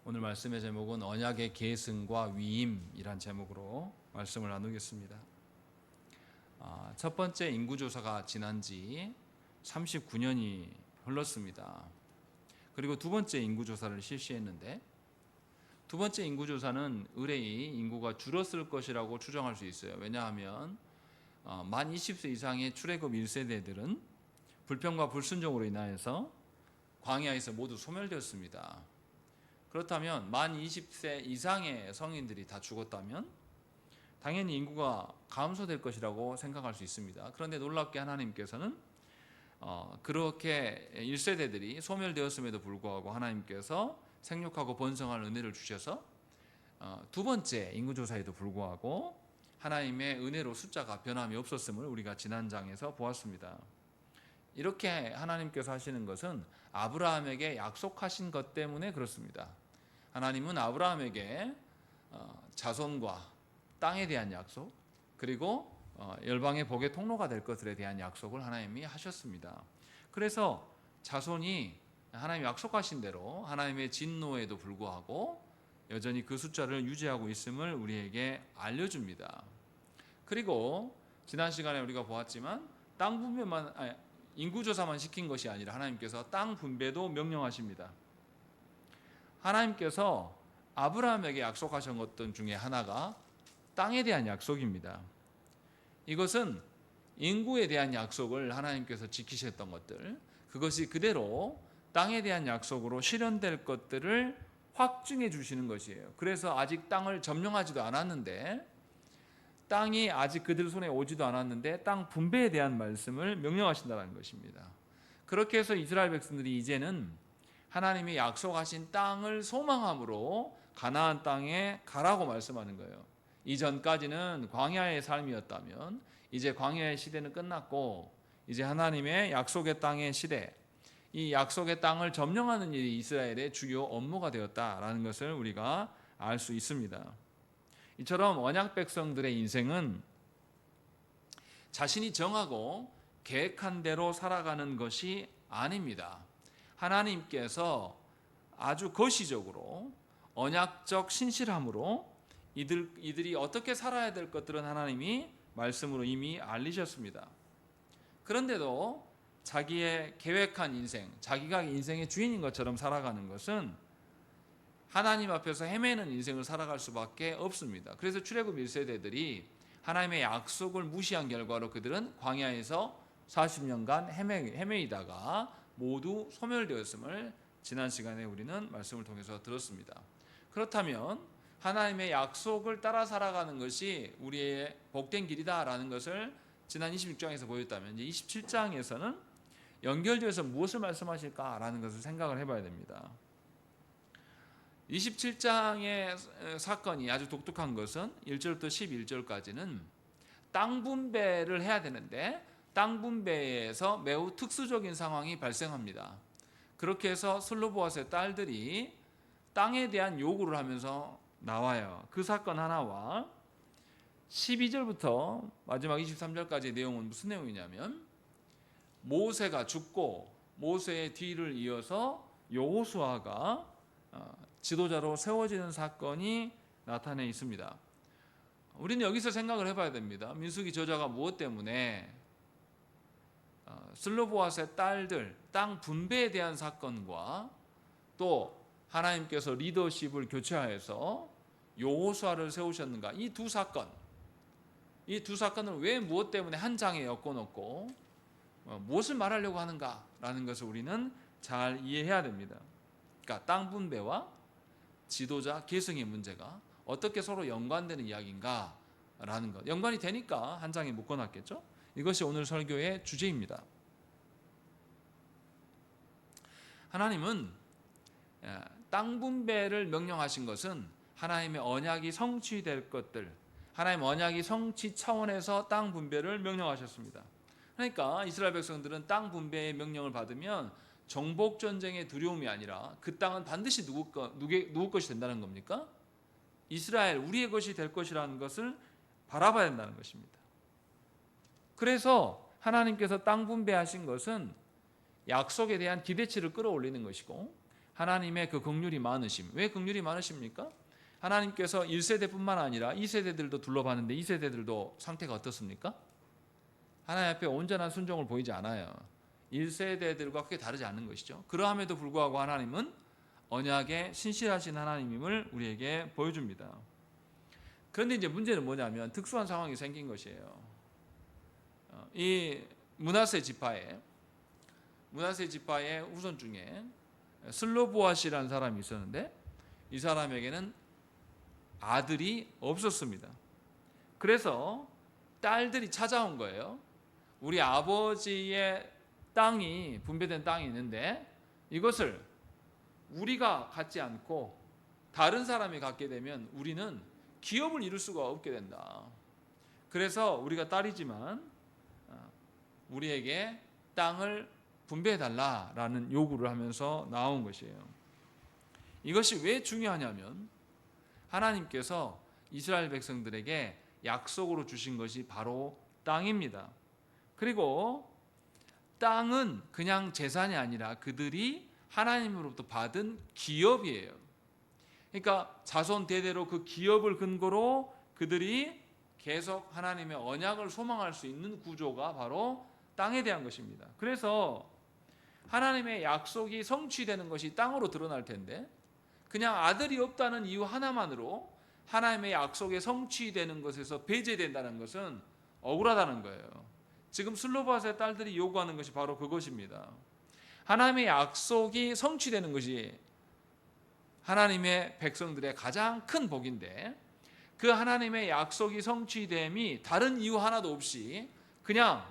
오늘 말씀의 제목은 언약의 계승과 위임이란 제목으로 말씀을 나누겠습니다. 첫 번째 인구조사가 지난 지 39년이 흘렀습니다. 그리고 두 번째 인구조사를 실시했는데, 두 번째 인구조사는 의뢰이 인구가 줄었을 것이라고 추정할 수 있어요. 왜냐하면 만 20세 이상의 출애굽 1세대들은 불평과 불순종으로 인하여서 광야에서 모두 소멸되었습니다. 그렇다면 만 20세 이상의 성인들이 다 죽었다면 당연히 인구가 감소될 것이라고 생각할 수 있습니다. 그런데 놀랍게 하나님께서는 그렇게 1세대들이 소멸되었음에도 불구하고 하나님께서 생육하고 번성할 은혜를 주셔서 두 번째 인구조사에도 불구하고 하나님의 은혜로 숫자가 변함이 없었음을 우리가 지난 장에서 보았습니다. 이렇게 하나님께서 하시는 것은 아브라함에게 약속하신 것 때문에 그렇습니다. 하나님은 아브라함에게 자손과 땅에 대한 약속, 그리고 열방의 복의 통로가 될 것들에 대한 약속을 하나님이 하셨습니다. 그래서 자손이 하나님이 약속하신 대로 하나님의 진노에도 불구하고 여전히 그 숫자를 유지하고 있음을 우리에게 알려줍니다. 그리고 지난 시간에 우리가 보았지만 땅 분배만 인구조사만 시킨 것이 아니라 하나님께서 땅 분배도 명령하십니다. 하나님께서 아브라함에게 약속하신 것 중에 하나가 땅에 대한 약속입니다. 이것은 인구에 대한 약속을 하나님께서 지키셨던 것들, 그것이 그대로 땅에 대한 약속으로 실현될 것들을 확증해 주시는 것이에요. 그래서 아직 땅을 점령하지도 않았는데, 땅이 아직 그들 손에 오지도 않았는데 땅 분배에 대한 말씀을 명령하신다는 것입니다. 그렇게 해서 이스라엘 백성들이 이제는 하나님이 약속하신 땅을 소망함으로 가나안 땅에 가라고 말씀하는 거예요. 이전까지는 광야의 삶이었다면 이제 광야의 시대는 끝났고 이제 하나님의 약속의 땅의 시대, 이 약속의 땅을 점령하는 일이 이스라엘의 주요 업무가 되었다라는 것을 우리가 알 수 있습니다. 이처럼 언약 백성들의 인생은 자신이 정하고 계획한 대로 살아가는 것이 아닙니다. 하나님께서 아주 거시적으로 언약적 신실함으로 이들이 어떻게 살아야 될 것들은 하나님이 말씀으로 이미 알리셨습니다. 그런데도 자기의 계획한 인생, 자기가 인생의 주인인 것처럼 살아가는 것은 하나님 앞에서 헤매는 인생을 살아갈 수밖에 없습니다. 그래서 출애굽 1세대들이 하나님의 약속을 무시한 결과로 그들은 광야에서 40년간 헤매이다가 모두 소멸되었음을 지난 시간에 우리는 말씀을 통해서 들었습니다. 그렇다면 하나님의 약속을 따라 살아가는 것이 우리의 복된 길이다라는 것을 지난 26장에서 보였다면 이제 27장에서는 연결되어서 무엇을 말씀하실까라는 것을 생각을 해봐야 됩니다. 27장의 사건이 아주 독특한 것은 1절부터 11절까지는 땅 분배를 해야 되는데 땅 분배에서 매우 특수적인 상황이 발생합니다. 그렇게 해서 슬로보아스의 딸들이 땅에 대한 요구를 하면서 나와요. 그 사건 하나와 12절부터 마지막 23절까지의 내용은 무슨 내용이냐면 모세가 죽고 모세의 뒤를 이어서 여호수아가 지도자로 세워지는 사건이 나타내 있습니다. 우리는 여기서 생각을 해봐야 됩니다. 민수기 저자가 무엇 때문에 슬로보아스의 딸들 땅 분배에 대한 사건과 또 하나님께서 리더십을 교체하여서 여호수아를 세우셨는가, 이 두 사건을 왜 무엇 때문에 한 장에 엮어놓고 무엇을 말하려고 하는가라는 것을 우리는 잘 이해해야 됩니다. 그러니까 땅 분배와 지도자 계승의 문제가 어떻게 서로 연관되는 이야기인가라는 것, 연관이 되니까 한 장에 묶어놨겠죠. 이것이 오늘 설교의 주제입니다. 하나님은 땅 분배를 명령하신 것은 하나님의 언약이 성취될 것들, 하나님 언약이 성취 차원에서 땅 분배를 명령하셨습니다. 그러니까 이스라엘 백성들은 땅 분배의 명령을 받으면 정복 전쟁의 두려움이 아니라 그 땅은 반드시 누구 것이 된다는 겁니까? 이스라엘, 우리의 것이 될 것이라는 것을 바라봐야 된다는 것입니다. 그래서 하나님께서 땅 분배하신 것은 약속에 대한 기대치를 끌어올리는 것이고 하나님의 그 긍휼이 많으심. 왜 긍휼이 많으십니까? 하나님께서 1세대뿐만 아니라 2세대들도 둘러봤는데 2세대들도 상태가 어떻습니까? 하나님 앞에 온전한 순종을 보이지 않아요. 1세대들과 크게 다르지 않는 것이죠. 그러함에도 불구하고 하나님은 언약에 신실하신 하나님임을 우리에게 보여줍니다. 그런데 이제 문제는 뭐냐면 특수한 상황이 생긴 것이에요. 이 므낫세 지파의 후손 중에 슬로보앗이라는 사람이 있었는데 이 사람에게는 아들이 없었습니다. 그래서 딸들이 찾아온 거예요. 우리 아버지의 땅이 분배된 땅이 있는데 이것을 우리가 갖지 않고 다른 사람이 갖게 되면 우리는 기업을 이룰 수가 없게 된다. 그래서 우리가 딸이지만 우리에게 땅을 분배해달라라는 요구를 하면서 나온 것이에요. 이것이 왜 중요하냐면 하나님께서 이스라엘 백성들에게 약속으로 주신 것이 바로 땅입니다. 그리고 땅은 그냥 재산이 아니라 그들이 하나님으로부터 받은 기업이에요. 그러니까 자손 대대로 그 기업을 근거로 그들이 계속 하나님의 언약을 소망할 수 있는 구조가 바로 땅에 대한 것입니다. 그래서 하나님의 약속이 성취되는 것이 땅으로 드러날 텐데 그냥 아들이 없다는 이유 하나만으로 하나님의 약속이 성취되는 것에서 배제된다는 것은 억울하다는 거예요. 지금 슬로바스의 딸들이 요구하는 것이 바로 그것입니다. 하나님의 약속이 성취되는 것이 하나님의 백성들의 가장 큰 복인데 그 하나님의 약속이 성취됨이 다른 이유 하나도 없이 그냥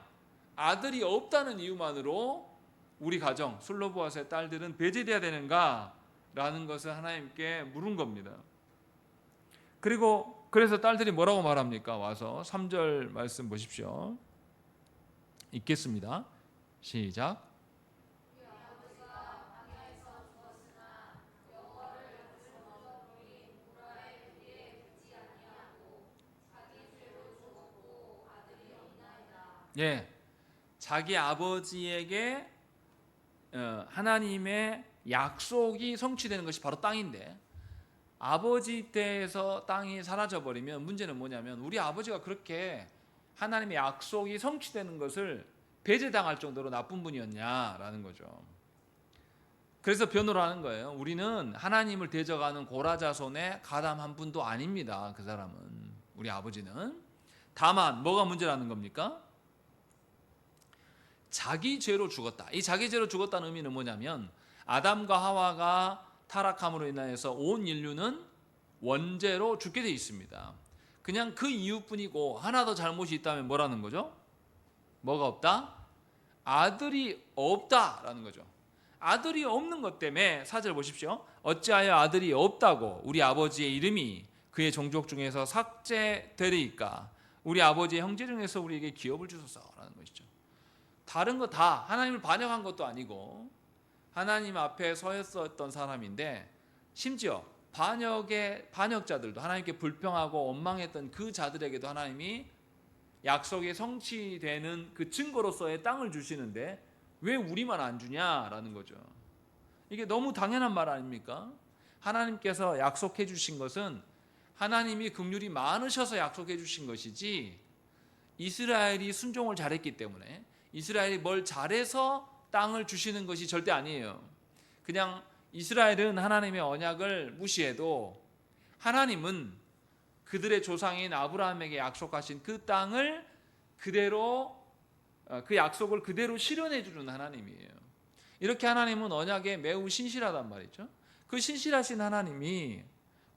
아들이 없다는 이유만으로 우리 가정 슬로보앗의 딸들은 배제돼야 되는가라는 것을 하나님께 물은 겁니다. 그리고 그래서 딸들이 뭐라고 말합니까? 와서 3절 말씀 보십시오. 읽겠습니다. 시작. 예, 자기 아버지에게 하나님의 약속이 성취되는 것이 바로 땅인데 아버지 때에서 땅이 사라져버리면 문제는 뭐냐면 우리 아버지가 그렇게 하나님의 약속이 성취되는 것을 배제당할 정도로 나쁜 분이었냐라는 거죠. 그래서 변호를 하는 거예요. 우리는 하나님을 대적하는 고라 자손의 가담한 분도 아닙니다. 그 사람은, 우리 아버지는. 다만 뭐가 문제라는 겁니까? 자기 죄로 죽었다. 이 자기 죄로 죽었다는 의미는 뭐냐면 아담과 하와가 타락함으로 인하여서 온 인류는 원죄로 죽게 돼 있습니다. 그냥 그 이유뿐이고 하나 더 잘못이 있다면 뭐라는 거죠? 뭐가 없다? 아들이 없다라는 거죠. 아들이 없는 것 때문에 4절 보십시오. 어찌하여 아들이 없다고 우리 아버지의 이름이 그의 종족 중에서 삭제되리이까? 우리 아버지의 형제 중에서 우리에게 기업을 주소서라는 것이죠. 다른 거 다 하나님을 반역한 것도 아니고 하나님 앞에 서 있었던 사람인데 심지어 반역자들도 하나님께 불평하고 원망했던 그 자들에게도 하나님이 약속이 성취되는 그 증거로서의 땅을 주시는데 왜 우리만 안 주냐라는 거죠. 이게 너무 당연한 말 아닙니까? 하나님께서 약속해 주신 것은 하나님이 긍휼이 많으셔서 약속해 주신 것이지 이스라엘이 순종을 잘했기 때문에 이스라엘이 뭘 잘해서 땅을 주시는 것이 절대 아니에요. 그냥 이스라엘은 하나님의 언약을 무시해도 하나님은 그들의 조상인 아브라함에게 약속하신 그 땅을 그대로 그 약속을 그대로 실현해 주는 하나님이에요. 이렇게 하나님은 언약에 매우 신실하단 말이죠. 그 신실하신 하나님이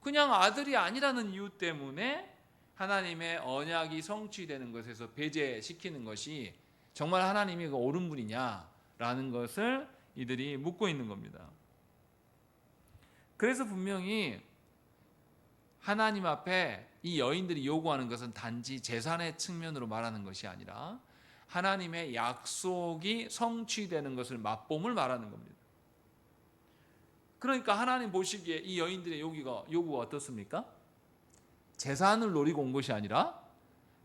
그냥 아들이 아니라는 이유 때문에 하나님의 언약이 성취되는 것에서 배제시키는 것이 정말 하나님이 옳은 분이냐라는 것을 이들이 묻고 있는 겁니다. 그래서 분명히 하나님 앞에 이 여인들이 요구하는 것은 단지 재산의 측면으로 말하는 것이 아니라 하나님의 약속이 성취되는 것을 맛봄을 말하는 겁니다. 그러니까 하나님 보시기에 이 여인들의 요구가 어떻습니까? 재산을 노리고 온 것이 아니라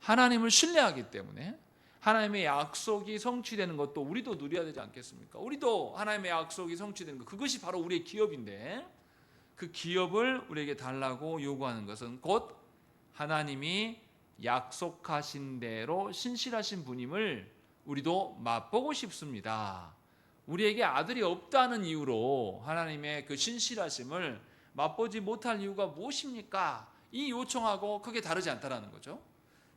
하나님을 신뢰하기 때문에 하나님의 약속이 성취되는 것도 우리도 누려야 되지 않겠습니까? 우리도 하나님의 약속이 성취되는 것, 그것이 바로 우리의 기업인데, 그 기업을 우리에게 달라고 요구하는 것은 곧 하나님이 약속하신 대로 신실하신 분임을 우리도 맛보고 싶습니다. 우리에게 아들이 없다는 이유로 하나님의 그 신실하심을 맛보지 못할 이유가 무엇입니까? 이 요청하고 크게 다르지 않다라는 거죠.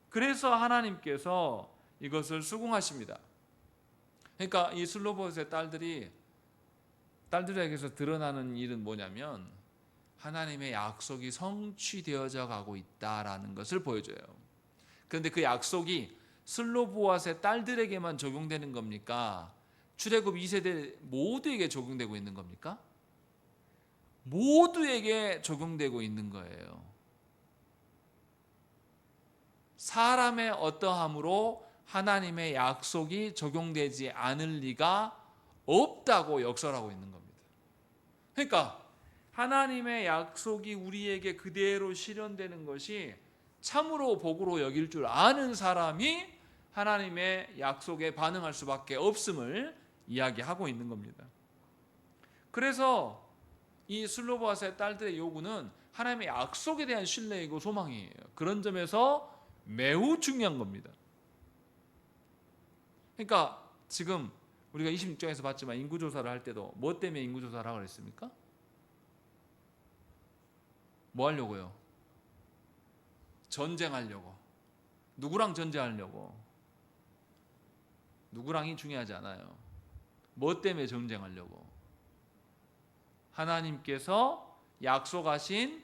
그래서 하나님께서 이것을 수긍하십니다. 그러니까 이 슬로보스의 딸들에게서 드러나는 일은 뭐냐면 하나님의 약속이 성취되어져 가고 있다라는 것을 보여줘요. 그런데 그 약속이 슬로보아스의 딸들에게만 적용되는 겁니까? 출애굽 2세대 모두에게 적용되고 있는 겁니까? 모두에게 적용되고 있는 거예요. 사람의 어떠함으로 하나님의 약속이 적용되지 않을 리가 없다고 역설하고 있는 겁니다. 그러니까 하나님의 약속이 우리에게 그대로 실현되는 것이 참으로 복으로 여길 줄 아는 사람이 하나님의 약속에 반응할 수밖에 없음을 이야기하고 있는 겁니다. 그래서 이 슬로보아스의 딸들의 요구는 하나님의 약속에 대한 신뢰이고 소망이에요. 그런 점에서 매우 중요한 겁니다. 그러니까 지금 우리가 26장에서 봤지만 인구조사를 할 때도 뭐 때문에 인구조사를 하라고 했습니까? 뭐 하려고요? 전쟁하려고. 누구랑 전쟁하려고? 누구랑이 중요하지 않아요. 뭐 때문에 전쟁하려고? 하나님께서 약속하신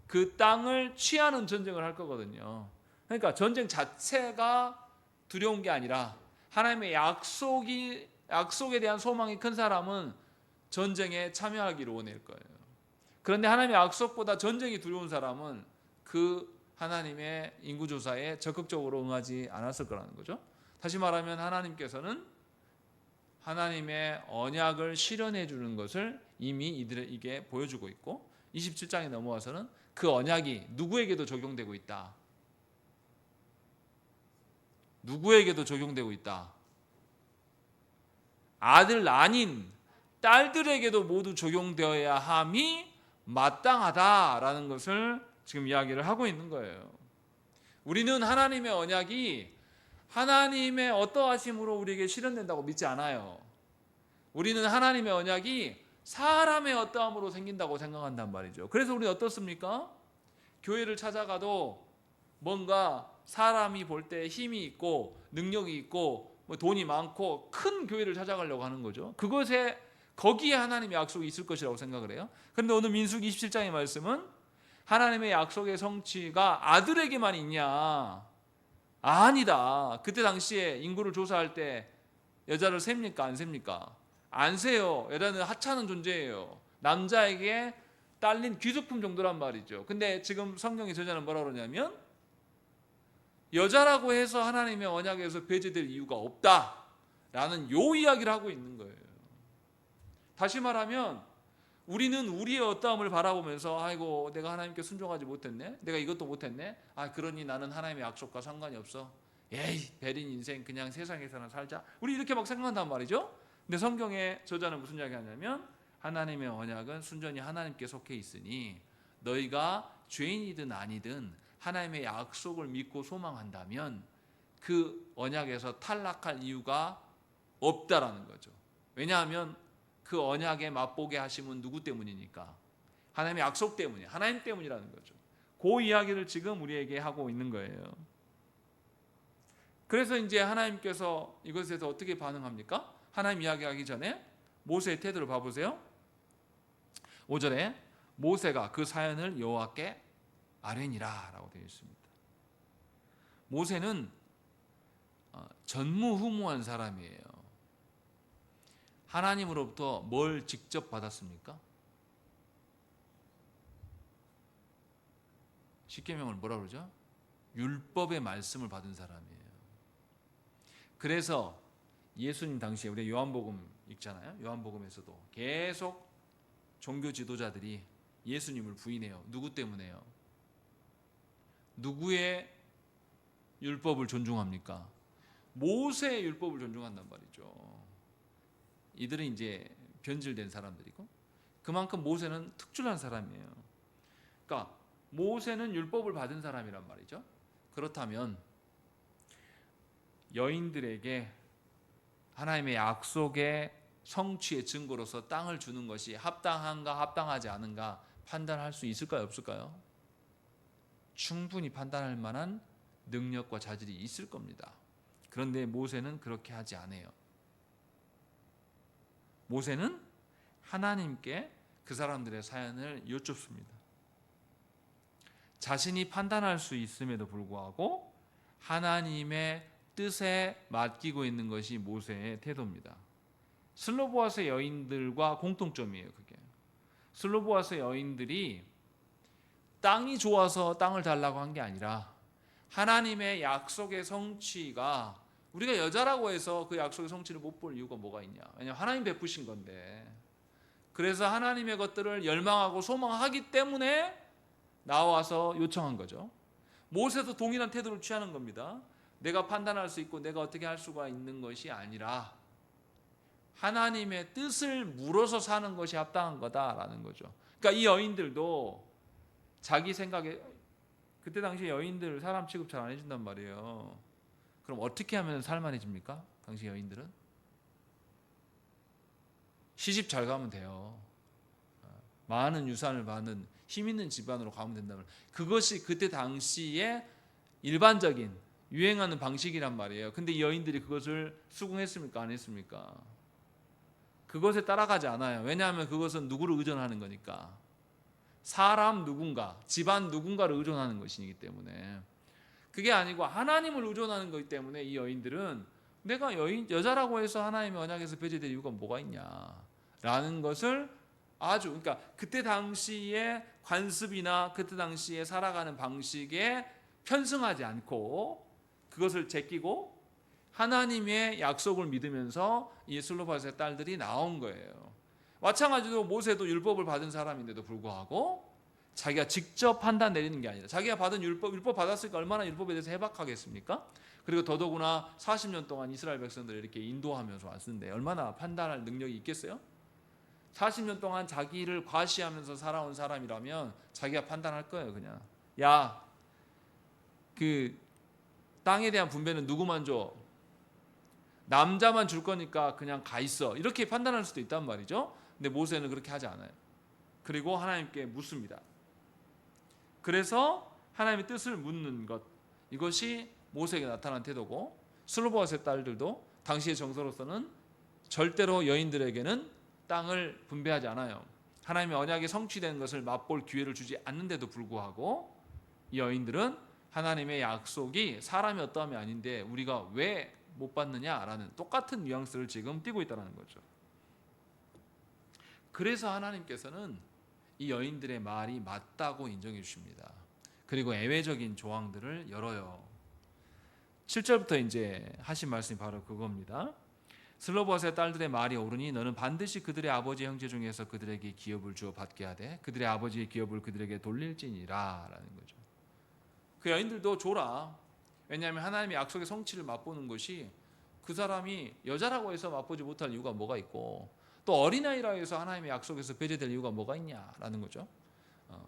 그 땅을 취하는 전쟁을 할 거거든요. 그러니까 전쟁 자체가 두려운 게 아니라 하나님의 약속에 대한 소망이 큰 사람은 전쟁에 참여하기를 원할 거예요. 그런데 하나님의 약속보다 전쟁이 두려운 사람은 그 하나님의 인구조사에 적극적으로 응하지 않았을 거라는 거죠. 다시 말하면 하나님께서는 하나님의 언약을 실현해 주는 것을 이미 이들에게 보여주고 있고 27장에 넘어와서는 그 언약이 누구에게도 적용되고 있다. 누구에게도 적용되고 있다. 아들 아닌 딸들에게도 모두 적용되어야 함이 마땅하다라는 것을 지금 이야기를 하고 있는 거예요. 우리는 하나님의 언약이 하나님의 어떠하심으로 우리에게 실현된다고 믿지 않아요. 우리는 하나님의 언약이 사람의 어떠함으로 생긴다고 생각한단 말이죠. 그래서 우리는 어떻습니까? 교회를 찾아가도 뭔가 사람이 볼 때 힘이 있고 능력이 있고 돈이 많고 큰 교회를 찾아가려고 하는 거죠. 거기에 하나님의 약속이 있을 것이라고 생각을 해요. 그런데 오늘 민수기 27장의 말씀은 하나님의 약속의 성취가 아들에게만 있냐? 아니다. 그때 당시에 인구를 조사할 때 여자를 셉니까? 안 셉니까? 안 세요. 여자는 하찮은 존재예요. 남자에게 딸린 귀속품 정도란 말이죠. 근데 지금 성경의 저자는 뭐라고 그러냐면 여자라고 해서 하나님의 언약에서 배제될 이유가 없다라는 요 이야기를 하고 있는 거예요. 다시 말하면 우리는 우리의 어떠함을 바라보면서 아이고 내가 하나님께 순종하지 못했네, 내가 이것도 못했네, 그러니 나는 하나님의 약속과 상관이 없어, 에이 베린 인생 그냥 세상에서나 살자, 우리 이렇게 막 생각한단 말이죠. 근데 성경의 저자는 무슨 이야기 하냐면 하나님의 언약은 순전히 하나님께 속해 있으니 너희가 죄인이든 아니든 하나님의 약속을 믿고 소망한다면 그 언약에서 탈락할 이유가 없다라는 거죠. 왜냐하면 그 언약에 맛보게 하심은 누구 때문이니까? 하나님의 약속 때문이에요. 하나님 때문이라는 거죠. 그 이야기를 지금 우리에게 하고 있는 거예요. 그래서 이제 하나님께서 이것에 대해서 어떻게 반응합니까? 하나님 이야기하기 전에 모세의 태도를 봐보세요. 5절에 모세가 그 사연을 여호와께 아뢰니라 라고 되어 있습니다. 모세는 전무후무한 사람이에요. 하나님으로부터 뭘 직접 받았습니까? 십계명을 뭐라 그러죠? 율법의 말씀을 받은 사람이에요. 그래서 예수님 당시에 우리 요한복음 읽잖아요. 요한복음에서도 계속 종교 지도자들이 예수님을 부인해요. 누구 때문에요? 누구의 율법을 존중합니까? 모세의 율법을 존중한단 말이죠. 이들은 이제 변질된 사람들이고 그만큼 모세는 특출난 사람이에요. 그러니까 모세는 율법을 받은 사람이란 말이죠. 그렇다면 여인들에게 하나님의 약속의 성취의 증거로서 땅을 주는 것이 합당한가 합당하지 않은가 판단할 수 있을까요, 없을까요? 충분히 판단할 만한 능력과 자질이 있을 겁니다. 그런데 모세는 그렇게 하지 않아요. 모세는 하나님께 그 사람들의 사연을 여쭙습니다. 자신이 판단할 수 있음에도 불구하고 하나님의 뜻에 맡기고 있는 것이 모세의 태도입니다. 슬로보아스 여인들과 공통점이에요. 그게 슬로보아스 여인들이 땅이 좋아서 땅을 달라고 한 게 아니라 하나님의 약속의 성취가, 우리가 여자라고 해서 그 약속의 성취를 못 볼 이유가 뭐가 있냐? 왜냐하면 하나님 베푸신 건데, 그래서 하나님의 것들을 열망하고 소망하기 때문에 나와서 요청한 거죠. 모세도 동일한 태도를 취하는 겁니다. 내가 판단할 수 있고 내가 어떻게 할 수가 있는 것이 아니라 하나님의 뜻을 물어서 사는 것이 합당한 거다라는 거죠. 그러니까 이 여인들도 자기 생각에, 그때 당시 여인들 사람 취급 잘 안 해준단 말이에요. 그럼 어떻게 하면 살만해집니까? 당시 여인들은 시집 잘 가면 돼요. 많은 유산을 받는 힘 있는 집안으로 가면 된다면, 그것이 그때 당시에 일반적인 유행하는 방식이란 말이에요. 근데 이 여인들이 그것을 수긍했습니까? 안 했습니까? 그것에 따라가지 않아요. 왜냐하면 그것은 누구를 의존하는 거니까. 사람 누군가, 집안 누군가를 의존하는 것이기 때문에. 그게 아니고 하나님을 의존하는 거기 때문에 이 여인들은 내가 여자라고 해서 하나님의 언약에서 배제될 이유가 뭐가 있냐라는 것을 아주, 그러니까 그때 당시의 관습이나 그때 당시에 살아가는 방식에 편승하지 않고 그것을 제끼고 하나님의 약속을 믿으면서 이 슬로바스의 딸들이 나온 거예요. 마찬가지로 모세도 율법을 받은 사람인데도 불구하고 자기가 직접 판단 내리는 게 아니라, 자기가 받은 율법 받았으니까 얼마나 율법에 대해서 해박하겠습니까? 그리고 더더구나 40년 동안 이스라엘 백성들을 이렇게 인도하면서 왔는데 얼마나 판단할 능력이 있겠어요? 40년 동안 자기를 과시하면서 살아온 사람이라면 자기가 판단할 거예요. 그냥 야, 그 땅에 대한 분배는 누구만 줘? 남자만 줄 거니까 그냥 가 있어. 이렇게 판단할 수도 있단 말이죠. 근데 모세는 그렇게 하지 않아요. 그리고 하나님께 묻습니다. 그래서 하나님의 뜻을 묻는 것, 이것이 모세에게 나타난 태도고, 슬로보아스의 딸들도 당시의 정서로서는 절대로 여인들에게는 땅을 분배하지 않아요. 하나님의 언약이 성취되는 것을 맛볼 기회를 주지 않는데도 불구하고 이 여인들은 하나님의 약속이 사람이 어떠함이 아닌데 우리가 왜 못 받느냐라는 똑같은 뉘앙스를 지금 띠고 있다는 거죠. 그래서 하나님께서는 이 여인들의 말이 맞다고 인정해 주십니다. 그리고 예외적인 조항들을 열어요. 7절부터 이제 하신 말씀이 바로 그겁니다. 슬로보아스의 딸들의 말이 옳으니 너는 반드시 그들의 아버지 형제 중에서 그들에게 기업을 주어 받게 하되 그들의 아버지의 기업을 그들에게 돌릴지니라 라는 거죠. 그 여인들도 줘라. 왜냐하면 하나님의 약속의 성취를 맛보는 것이, 그 사람이 여자라고 해서 맛보지 못할 이유가 뭐가 있고 또 어린아이라 해서 하나님의 약속에서 배제될 이유가 뭐가 있냐라는 거죠.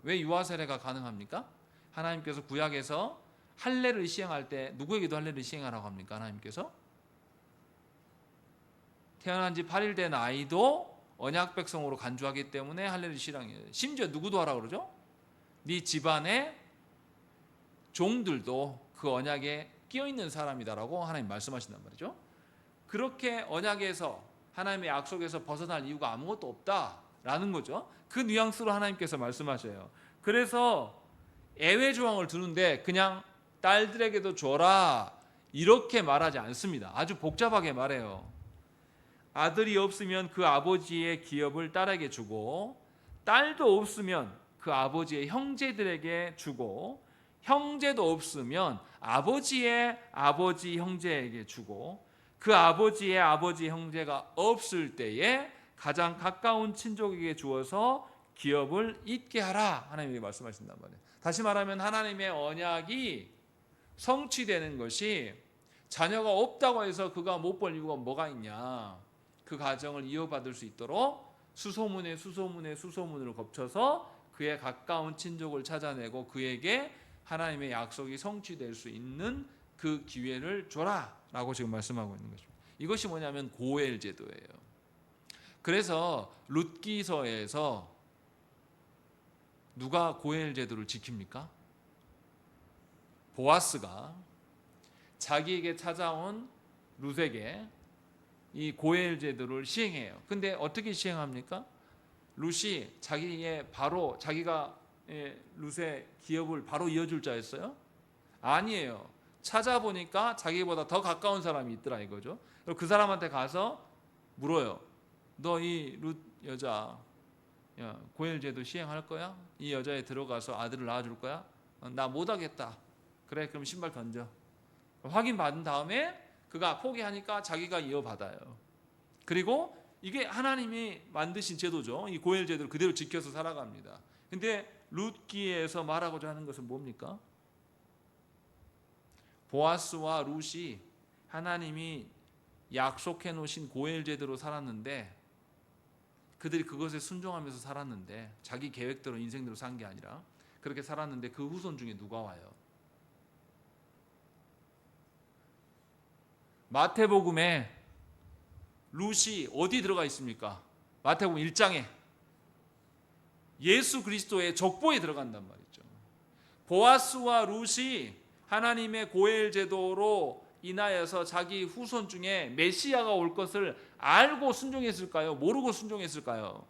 왜 유아 세례가 가능합니까? 하나님께서 구약에서 할례를 시행할 때 누구에게도 할례를 시행하라고 합니까? 하나님께서 태어난 지 8일 된 아이도 언약 백성으로 간주하기 때문에 할례를 시행해요. 심지어 누구도 하라고 그러죠? 네 집안의 종들도 그 언약에 끼어있는 사람이다라고 하나님 말씀하신단 말이죠. 그렇게 언약에서 하나님의 약속에서 벗어날 이유가 아무것도 없다라는 거죠. 그 뉘앙스로 하나님께서 말씀하셔요. 그래서 예외 조항을 두는데 그냥 딸들에게도 줘라 이렇게 말하지 않습니다. 아주 복잡하게 말해요. 아들이 없으면 그 아버지의 기업을 딸에게 주고, 딸도 없으면 그 아버지의 형제들에게 주고, 형제도 없으면 아버지의 아버지 형제에게 주고, 그 아버지의 아버지 형제가 없을 때에 가장 가까운 친족에게 주어서 기업을 잇게 하라 하나님이 말씀하신단 말이에요. 다시 말하면 하나님의 언약이 성취되는 것이 자녀가 없다고 해서 그가 못 볼 이유가 뭐가 있냐. 그 가정을 이어받을 수 있도록 수소문을 거쳐서 그의 가까운 친족을 찾아내고 그에게 하나님의 약속이 성취될 수 있는 그 기회를 줘라 라고 지금 말씀하고 있는 것입니다. 이것이 뭐냐면 고엘 제도예요. 그래서 룻기서에서 누가 고엘 제도를 지킵니까? 보아스가 자기에게 찾아온 룻에게 이 고엘 제도를 시행해요. 근데 어떻게 시행합니까? 룻이 자기가 룻의 기업을 바로 이어줄 자였어요? 아니에요. 찾아보니까 자기보다 더 가까운 사람이 있더라 이거죠. 그리고 그 사람한테 가서 물어요. 너 이 룻 여자 고엘 제도 시행할 거야? 이 여자에 들어가서 아들을 낳아줄 거야? 나 못하겠다. 그래, 그럼 신발 던져. 확인 받은 다음에 그가 포기하니까 자기가 이어받아요. 그리고 이게 하나님이 만드신 제도죠. 이 고엘 제도를 그대로 지켜서 살아갑니다. 근데 룻기에서 말하고자 하는 것은 뭡니까? 보아스와 룻이 하나님이 약속해 놓으신 고엘 제도로 살았는데 그들이 그것에 순종하면서 살았는데 자기 계획대로 인생대로 산 게 아니라 그렇게 살았는데 그 후손 중에 누가 와요? 마태복음에 룻이 어디 들어가 있습니까? 마태복음 1장에 예수 그리스도의 족보에 들어간단 말이죠. 보아스와 룻이 하나님의 고엘 제도로 인하여서 자기 후손 중에 메시아가 올 것을 알고 순종했을까요? 모르고 순종했을까요?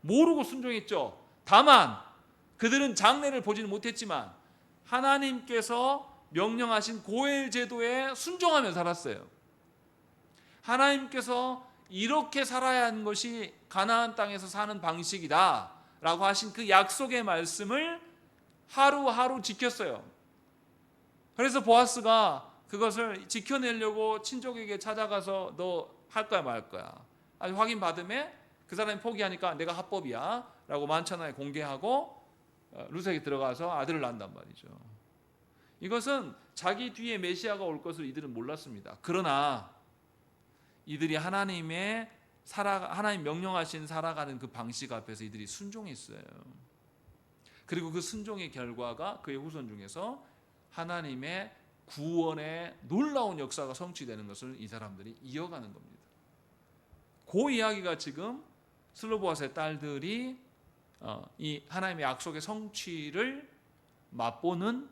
모르고 순종했죠. 다만 그들은 장래를 보지는 못했지만 하나님께서 명령하신 고엘 제도에 순종하며 살았어요. 하나님께서 이렇게 살아야 하는 것이 가나안 땅에서 사는 방식이다 라고 하신 그 약속의 말씀을 하루하루 지켰어요. 그래서 보아스가 그것을 지켜내려고 친족에게 찾아가서 너 할 거야 말 거야 아주 확인 받음에 그 사람이 포기하니까 내가 합법이야 라고 만천하에 공개하고 룻에게 들어가서 아들을 낳는단 말이죠. 이것은 자기 뒤에 메시아가 올 것을 이들은 몰랐습니다. 그러나 이들이 하나님 명령하신 살아가는 그 방식 앞에서 이들이 순종했어요. 그리고 그 순종의 결과가 그의 후손 중에서 하나님의 구원의 놀라운 역사가 성취되는 것을 이 사람들이 이어가는 겁니다. 그 이야기가 지금 슬로보아스의 딸들이 이 하나님의 약속의 성취를 맛보는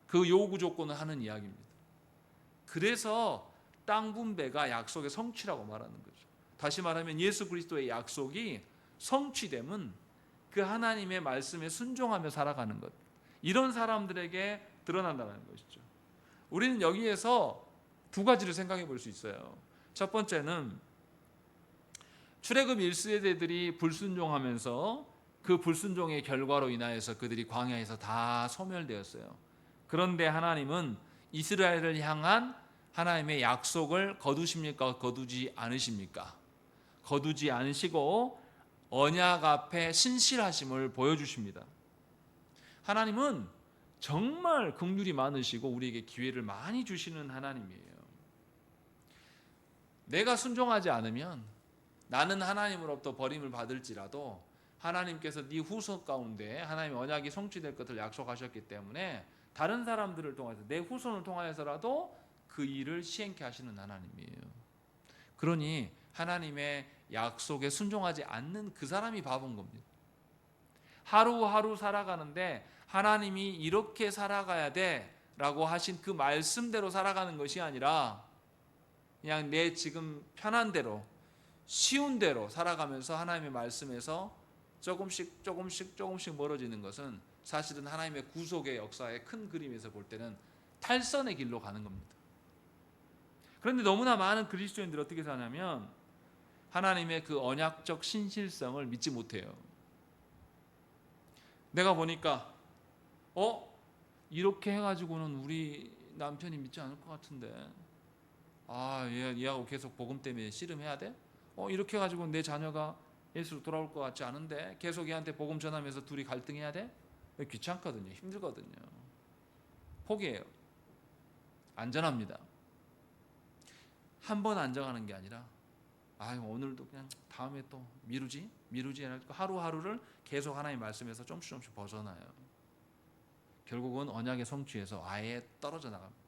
그 요구 조건을 하는 이야기입니다. 그래서 땅 분배가 약속의 성취라고 말하는 거죠. 다시 말하면 예수 그리스도의 약속이 성취됨은 그 하나님의 말씀에 순종하며 살아가는 것, 이런 사람들에게 드러난다는 것이죠. 우리는 여기에서 두 가지를 생각해 볼 수 있어요. 첫 번째는 출애굽 1세대들이 불순종하면서 그 불순종의 결과로 인하여서 그들이 광야에서 다 소멸되었어요. 그런데 하나님은 이스라엘을 향한 하나님의 약속을 거두십니까? 거두지 않으십니까? 거두지 않으시고 언약 앞에 신실하심을 보여주십니다. 하나님은 정말 긍휼이 많으시고 우리에게 기회를 많이 주시는 하나님이에요. 내가 순종하지 않으면 나는 하나님으로부터 버림을 받을지라도 하나님께서 네 후손 가운데 하나님의 언약이 성취될 것을 약속하셨기 때문에 다른 사람들을 통해서 내 후손을 통하여서라도 그 일을 시행케 하시는 하나님이에요. 그러니 하나님의 약속에 순종하지 않는 그 사람이 바본 겁니다. 하루하루 살아가는데 하나님이 이렇게 살아가야 돼 라고 하신 그 말씀대로 살아가는 것이 아니라 그냥 내 지금 편한 대로 쉬운 대로 살아가면서 하나님의 말씀에서 조금씩 멀어지는 것은 사실은 하나님의 구속의 역사의 큰 그림에서 볼 때는 탈선의 길로 가는 겁니다. 그런데 너무나 많은 그리스도인들이 어떻게 사냐면 하나님의 그 언약적 신실성을 믿지 못해요. 내가 보니까 이렇게 해가지고는 우리 남편이 믿지 않을 것 같은데 얘하고 계속 복음 때문에 씨름해야 돼? 이렇게 해가지고 내 자녀가 예수로 돌아올 것 같지 않은데 계속 얘한테 복음 전하면서 둘이 갈등해야 돼? 귀찮거든요. 힘들거든요. 포기해요. 안전합니다. 한 번 안정하는 게 아니라 오늘도 그냥 다음에 또 미루지 해가지고 하루하루를 계속 하나님 말씀에서 조금씩 벗어나요. 결국은 언약의 성취에서 아예 떨어져 나갑니다.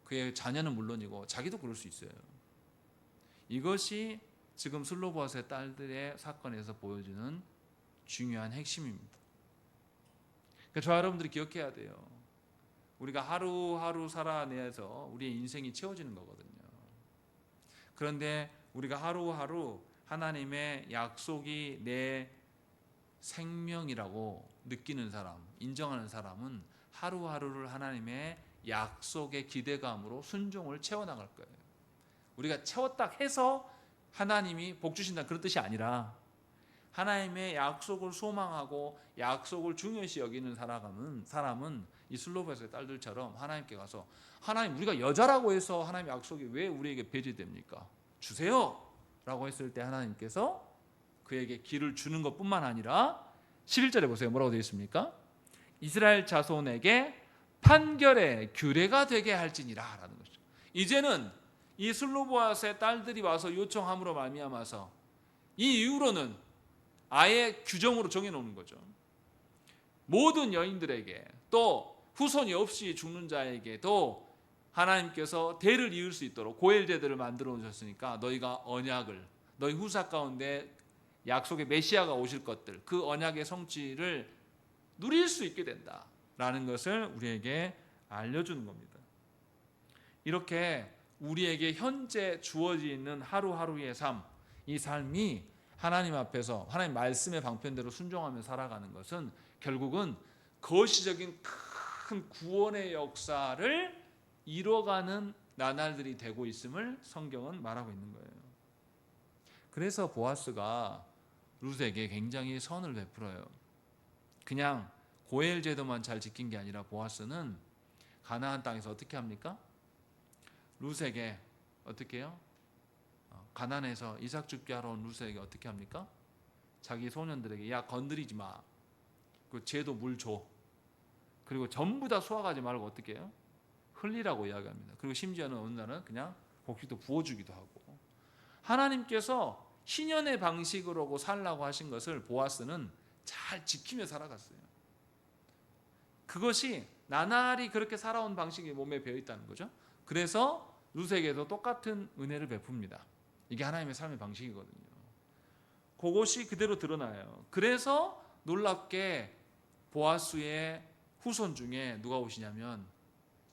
그의 자녀는 물론이고 자기도 그럴 수 있어요. 이것이 지금 슬로보아스의 딸들의 사건에서 보여주는 중요한 핵심입니다. 그러니까 저와 여러분들이 기억해야 돼요. 우리가 하루하루 살아내서 우리의 인생이 채워지는 거거든요. 그런데 우리가 하루하루 하나님의 약속이 내 생명이라고 느끼는 사람, 인정하는 사람은 하루하루를 하나님의 약속의 기대감으로 순종을 채워나갈 거예요. 우리가 채웠다 해서 하나님이 복 주신다 그런 뜻이 아니라 하나님의 약속을 소망하고 약속을 중요시 여기는 사람은 이 슬로보아스의 딸들처럼 하나님께 가서 하나님 우리가 여자라고 해서 하나님 약속이 왜 우리에게 배제됩니까? 주세요 라고 했을 때 하나님께서 그에게 길을 주는 것뿐만 아니라 11절에 보세요. 뭐라고 되어 있습니까? 이스라엘 자손에게 판결의 규례가 되게 할지니라 라는 것이죠. 이제는 이 슬로보아스의 딸들이 와서 요청함으로 말미암아서 이 이후로는 아예 규정으로 정해놓는 거죠. 모든 여인들에게 또 후손이 없이 죽는 자에게도 하나님께서 대를 이을 수 있도록 고엘제들을 만들어 놓으셨으니까 너희가 언약을 너희 후사 가운데 약속의 메시아가 오실 것들 그 언약의 성취를 누릴 수 있게 된다라는 것을 우리에게 알려주는 겁니다. 이렇게 우리에게 현재 주어지는 하루하루의 삶, 이 삶이 하나님 앞에서 하나님 말씀의 방편대로 순종하며 살아가는 것은 결국은 거시적인 큰 구원의 역사를 이뤄가는 나날들이 되고 있음을 성경은 말하고 있는 거예요. 그래서 보아스가 룻에게 굉장히 선을 베풀어요. 그냥 고엘 제도만 잘 지킨 게 아니라 보아스는 가나안 땅에서 어떻게 합니까? 룻에게 어떻게 해요? 가나안에서 이삭 죽게 하러 온 룻에게 어떻게 합니까? 자기 소년들에게 야 건드리지 마. 그 쟤도 물 줘. 그리고 전부 다 수확하지 말고 어떻게 해요? 흘리라고 이야기합니다. 그리고 심지어는 어느 날은 그냥 곡식도 부어주기도 하고 하나님께서 신연의 방식으로 살라고 하신 것을 보아스는 잘 지키며 살아갔어요. 그것이 나날이 그렇게 살아온 방식이 몸에 배어있다는 거죠. 그래서 룻에게도 똑같은 은혜를 베풉니다. 이게 하나님의 삶의 방식이거든요. 그것이 그대로 드러나요. 그래서 놀랍게 보아스의 후손 중에 누가 오시냐면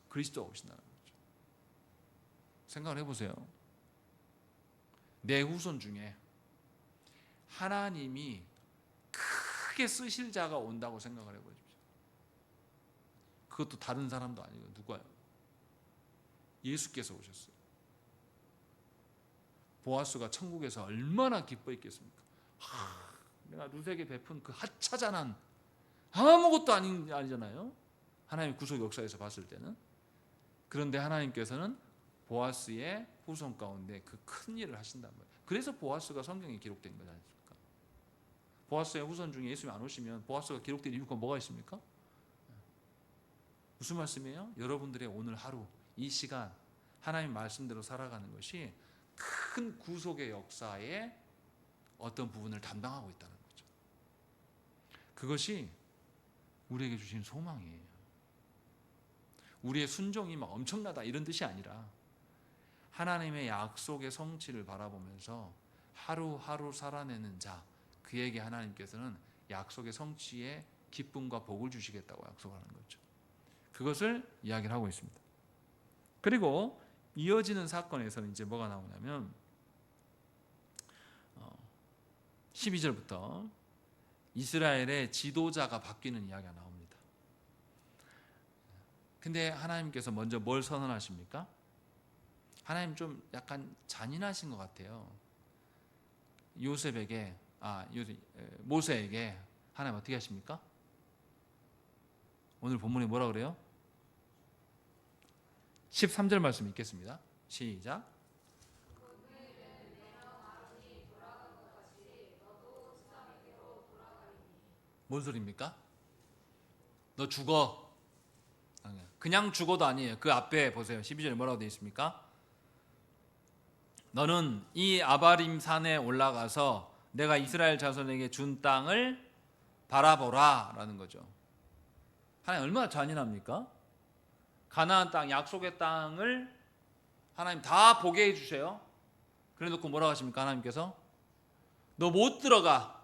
그리스도가 오신다는 거죠. 생각을 해보세요. 내 후손 중에 하나님이 크게 쓰실 자가 온다고 생각을 해보십시오. 그것도 다른 사람도 아니고 누가요? 예수께서 오셨어요. 보아스가 천국에서 얼마나 기뻐했겠습니까? 내가 룻에게 베푼 그 하찮은 아무것도 아니잖아요. 하나님의 구속 역사에서 봤을 때는. 그런데 하나님께서는 보아스의 후손 가운데 그 큰 일을 하신단 말이에요. 그래서 보아스가 성경에 기록된 거지 않습니까? 보아스의 후손 중에 예수님이 안 오시면 보아스가 기록된 이유가 뭐가 있습니까? 무슨 말씀이에요? 여러분들의 오늘 하루, 이 시간 하나님 말씀대로 살아가는 것이 큰 구속의 역사의 어떤 부분을 담당하고 있다는 거죠. 그것이 우리에게 주신 소망이에요. 우리의 순종이 막 엄청나다 이런 뜻이 아니라 하나님의 약속의 성취를 바라보면서 하루하루 살아내는 자, 그에게 하나님께서는 약속의 성취에 기쁨과 복을 주시겠다고 약속하는 거죠. 그것을 이야기를 하고 있습니다. 그리고 이어지는 사건에서는 이제 뭐가 나오냐면 12절부터 이스라엘의 지도자가 바뀌는 이야기가 나옵니다. 근데 하나님께서 먼저 뭘 선언하십니까? 하나님 좀 약간 잔인하신 것 같아요. 모세에게 하나님 어떻게 하십니까? 오늘 본문에 뭐라 그래요? 13절 말씀 읽겠습니다. 시작. 뭔 소리입니까? 너 죽어. 그냥 죽어도 아니에요. 그 앞에 보세요. 12절에 뭐라고 되어 있습니까? 너는 이 아바림 산에 올라가서 내가 이스라엘 자손에게 준 땅을 바라보라 라는 거죠. 하나님 얼마나 잔인합니까? 가나안 땅, 약속의 땅을 하나님 다 보게 해주세요. 그래 놓고 뭐라고 하십니까? 하나님께서 너 못 들어가.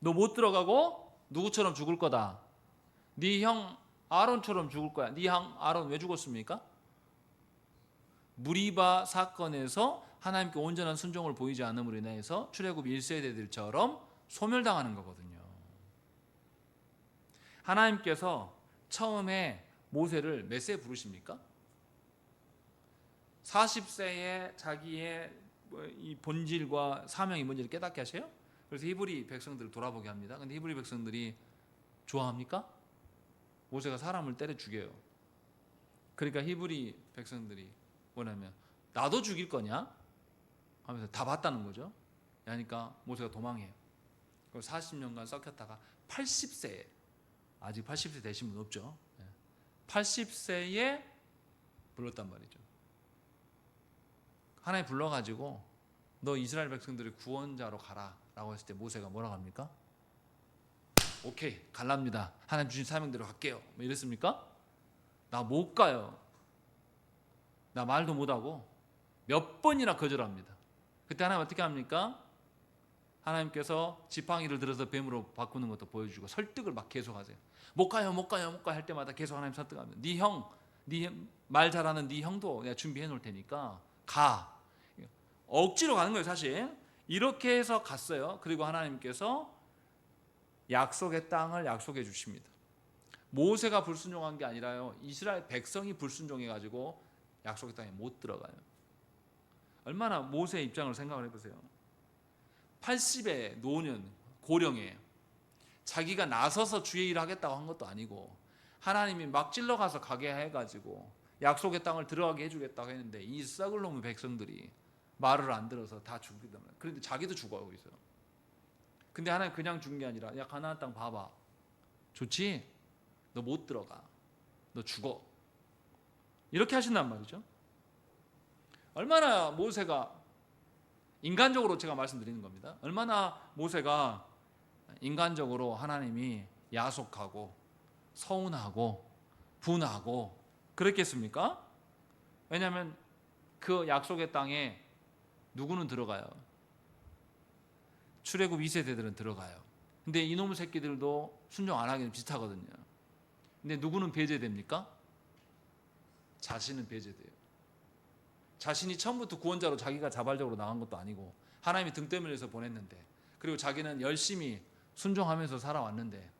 너 못 들어가고 누구처럼 죽을 거다. 네 형 아론처럼 죽을 거야. 네 형 아론 왜 죽었습니까? 무리바 사건에서 하나님께 온전한 순종을 보이지 않음으로 인해서 출애굽 1세대들처럼 소멸당하는 거거든요. 하나님께서 처음에 모세를 몇 세에 부르십니까? 40세에 자기의 이 본질과 사명이 뭔지를 깨닫게 하세요. 그래서 히브리 백성들을 돌아보게 합니다. 근데 히브리 백성들이 좋아합니까? 모세가 사람을 때려 죽여요. 그러니까 히브리 백성들이 뭐냐면 나도 죽일 거냐? 하면서 다 봤다는 거죠. 그러니까 모세가 도망해요. 40년간 썩혔다가 80세에, 아직 80세 되신 분 없죠. 80세에 불렀단 말이죠. 하나님 불러가지고 너 이스라엘 백성들의 구원자로 가라 라고 했을 때 모세가 뭐라고 합니까? 오케이 갈랍니다. 하나님 주신 사명대로 갈게요. 뭐 이랬습니까? 나 못 가요. 나 말도 못하고 몇 번이나 거절합니다. 그때 하나님 어떻게 합니까? 하나님께서 지팡이를 들어서 뱀으로 바꾸는 것도 보여주고 설득을 막 계속하세요. 못 가요 할 때마다 계속 하나님 설득합니다. 네 형, 네 말 잘하는 네 형도 내가 준비해 놓을 테니까 가. 억지로 가는 거예요 사실. 이렇게 해서 갔어요. 그리고 하나님께서 약속의 땅을 약속해 주십니다. 모세가 불순종한 게 아니라요, 이스라엘 백성이 불순종해 가지고 약속의 땅에 못 들어가요. 얼마나 모세의 입장을 생각을 해보세요. 80에 노년 고령에 자기가 나서서 주의 일을 하겠다고 한 것도 아니고 하나님이 막 찔러가서 가게 해가지고 약속의 땅을 들어가게 해주겠다고 했는데 이 썩을 놈의 백성들이 말을 안 들어서 다 죽이단 말이에요. 그런데 자기도 죽어가고 있어요. 근데 하나님 그냥 죽은 게 아니라 야 가나안 땅 봐봐. 좋지? 너 못 들어가. 너 죽어. 이렇게 하신단 말이죠. 얼마나 모세가 인간적으로 제가 말씀드리는 겁니다. 얼마나 모세가 인간적으로 하나님이 야속하고 서운하고 분하고 그랬겠습니까? 왜냐하면 그 약속의 땅에 누구는 들어가요. 출애굽 2세대들은 들어가요. 근데 이놈의 새끼들도 순종 안 하기는 비슷하거든요. 근데 누구는 배제됩니까? 자신은 배제돼요. 자신이 처음부터 구원자로 자기가 자발적으로 나간 것도 아니고 하나님이 등 때밀려서 보냈는데, 그리고 자기는 열심히 순종하면서 살아왔는데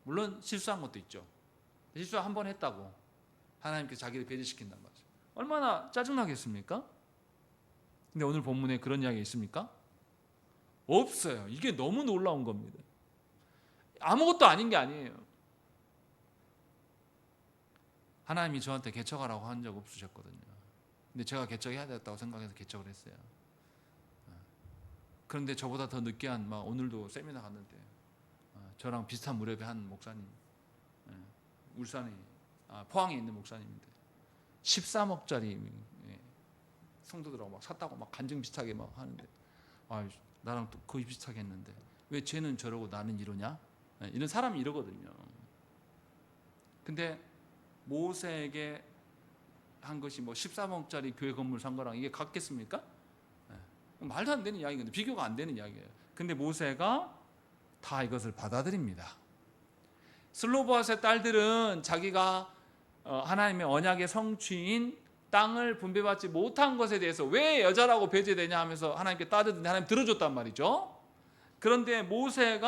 물론 실수한 것도 있죠. 실수 한 번 했다고 하나님께서 자기를 배제시킨단 말이죠. 얼마나 짜증나겠습니까? 근데 오늘 본문에 그런 이야기 있습니까? 없어요. 이게 너무 놀라운 겁니다. 아무것도 아닌 게 아니에요. 하나님이 저한테 개척하라고 한 적 없으셨거든요. 근데 제가 개척해야 되겠다고 생각해서 개척을 했어요. 그런데 저보다 더 늦게 막 오늘도 세미나 갔는데 저랑 비슷한 무렵에 한 목사님, 울산에 포항에 있는 목사님인데 13억짜리 성도들하고 막 샀다고 막 간증 비슷하게 막 하는데 나랑 또 거의 비슷하게 했는데 왜 쟤는 저러고 나는 이러냐? 이런 사람이 이러거든요. 근데 모세에게 한 것이 뭐 13억짜리 교회 건물 산 거랑 이게 같겠습니까? 말도 안 되는 이야기인데, 비교가 안 되는 이야기예요. 근데 모세가 다 이것을 받아들입니다. 슬로보아스의 딸들은 자기가 하나님의 언약의 성취인 땅을 분배받지 못한 것에 대해서 왜 여자라고 배제되냐 하면서 하나님께 따졌는데 하나님 들어줬단 말이죠. 그런데 모세에게는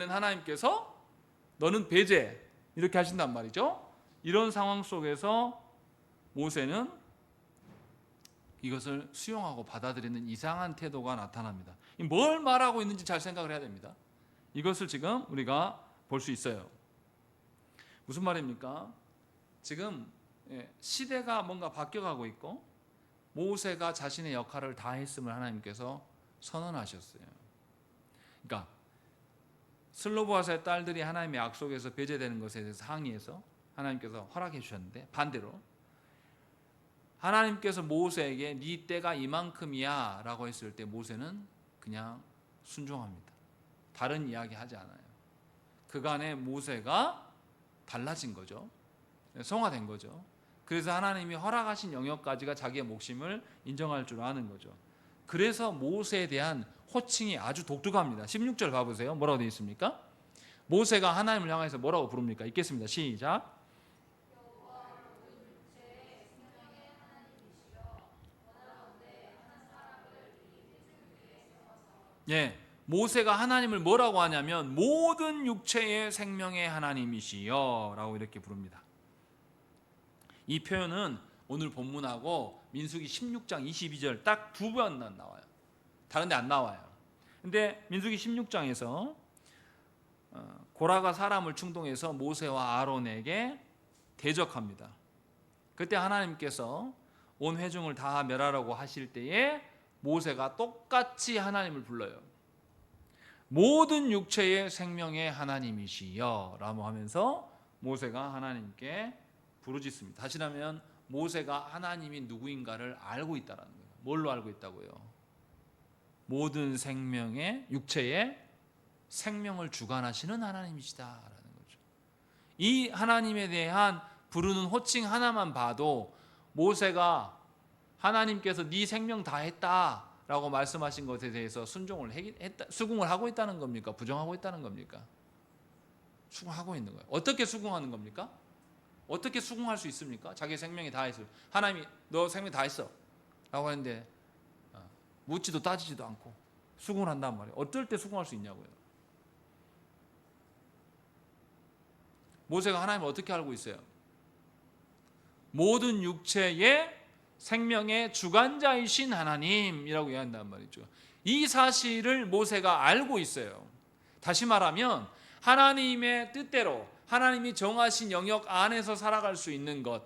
하나님께서 너는 배제 이렇게 하신단 말이죠. 이런 상황 속에서 모세는 이것을 수용하고 받아들이는 이상한 태도가 나타납니다. 뭘 말하고 있는지 잘 생각을 해야 됩니다. 이것을 지금 우리가 볼 수 있어요. 무슨 말입니까? 지금 시대가 뭔가 바뀌어가고 있고 모세가 자신의 역할을 다 했음을 하나님께서 선언하셨어요. 그러니까 슬로보아스의 딸들이 하나님의 약속에서 배제되는 것에 대해서 항의해서 하나님께서 허락해 주셨는데, 반대로 하나님께서 모세에게 네 때가 이만큼이야 라고 했을 때 모세는 그냥 순종합니다. 다른 이야기 하지 않아요. 그간의 모세가 달라진 거죠. 성화된 거죠. 그래서 하나님이 허락하신 영역까지가 자기의 몫임을 인정할 줄 아는 거죠. 그래서 모세에 대한 호칭이 아주 독특합니다. 16절 봐보세요. 뭐라고 되어 있습니까? 모세가 하나님을 향해서 뭐라고 부릅니까? 읽겠습니다. 시작. 예, 모세가 하나님을 뭐라고 하냐면 모든 육체의 생명의 하나님이시여 라고 이렇게 부릅니다. 이 표현은 오늘 본문하고 민수기 16장 22절 딱 두 번만 나와요. 다른 데 안 나와요. 근데 민수기 16장에서 고라가 사람을 충동해서 모세와 아론에게 대적합니다. 그때 하나님께서 온 회중을 다 멸하라고 하실 때에 모세가 똑같이 하나님을 불러요. 모든 육체의 생명의 하나님이시여 라고 하면서 모세가 하나님께 부르짖습니다. 다시라면 모세가 하나님이 누구인가를 알고 있다는 거예요. 뭘로 알고 있다고요? 모든 생명의 육체의 생명을 주관하시는 하나님이시다라는 거죠. 이 하나님에 대한 부르는 호칭 하나만 봐도 모세가 하나님께서 네 생명 다 했다라고 말씀하신 것에 대해서 수긍을 하고 있다는 겁니까? 부정하고 있다는 겁니까? 수긍하고 있는 거예요. 어떻게 수긍하는 겁니까? 어떻게 수긍할 수 있습니까? 자기 생명이 다 했어요. 하나님이 너 생명 다 했어 라고 하는데 묻지도 따지지도 않고 수긍을 한단 말이에요. 어떨 때 수긍할 수 있냐고요. 모세가 하나님을 어떻게 알고 있어요? 모든 육체의 생명의 주관자이신 하나님이라고 이야기한단 말이죠. 이 사실을 모세가 알고 있어요. 다시 말하면 하나님의 뜻대로 하나님이 정하신 영역 안에서 살아갈 수 있는 것,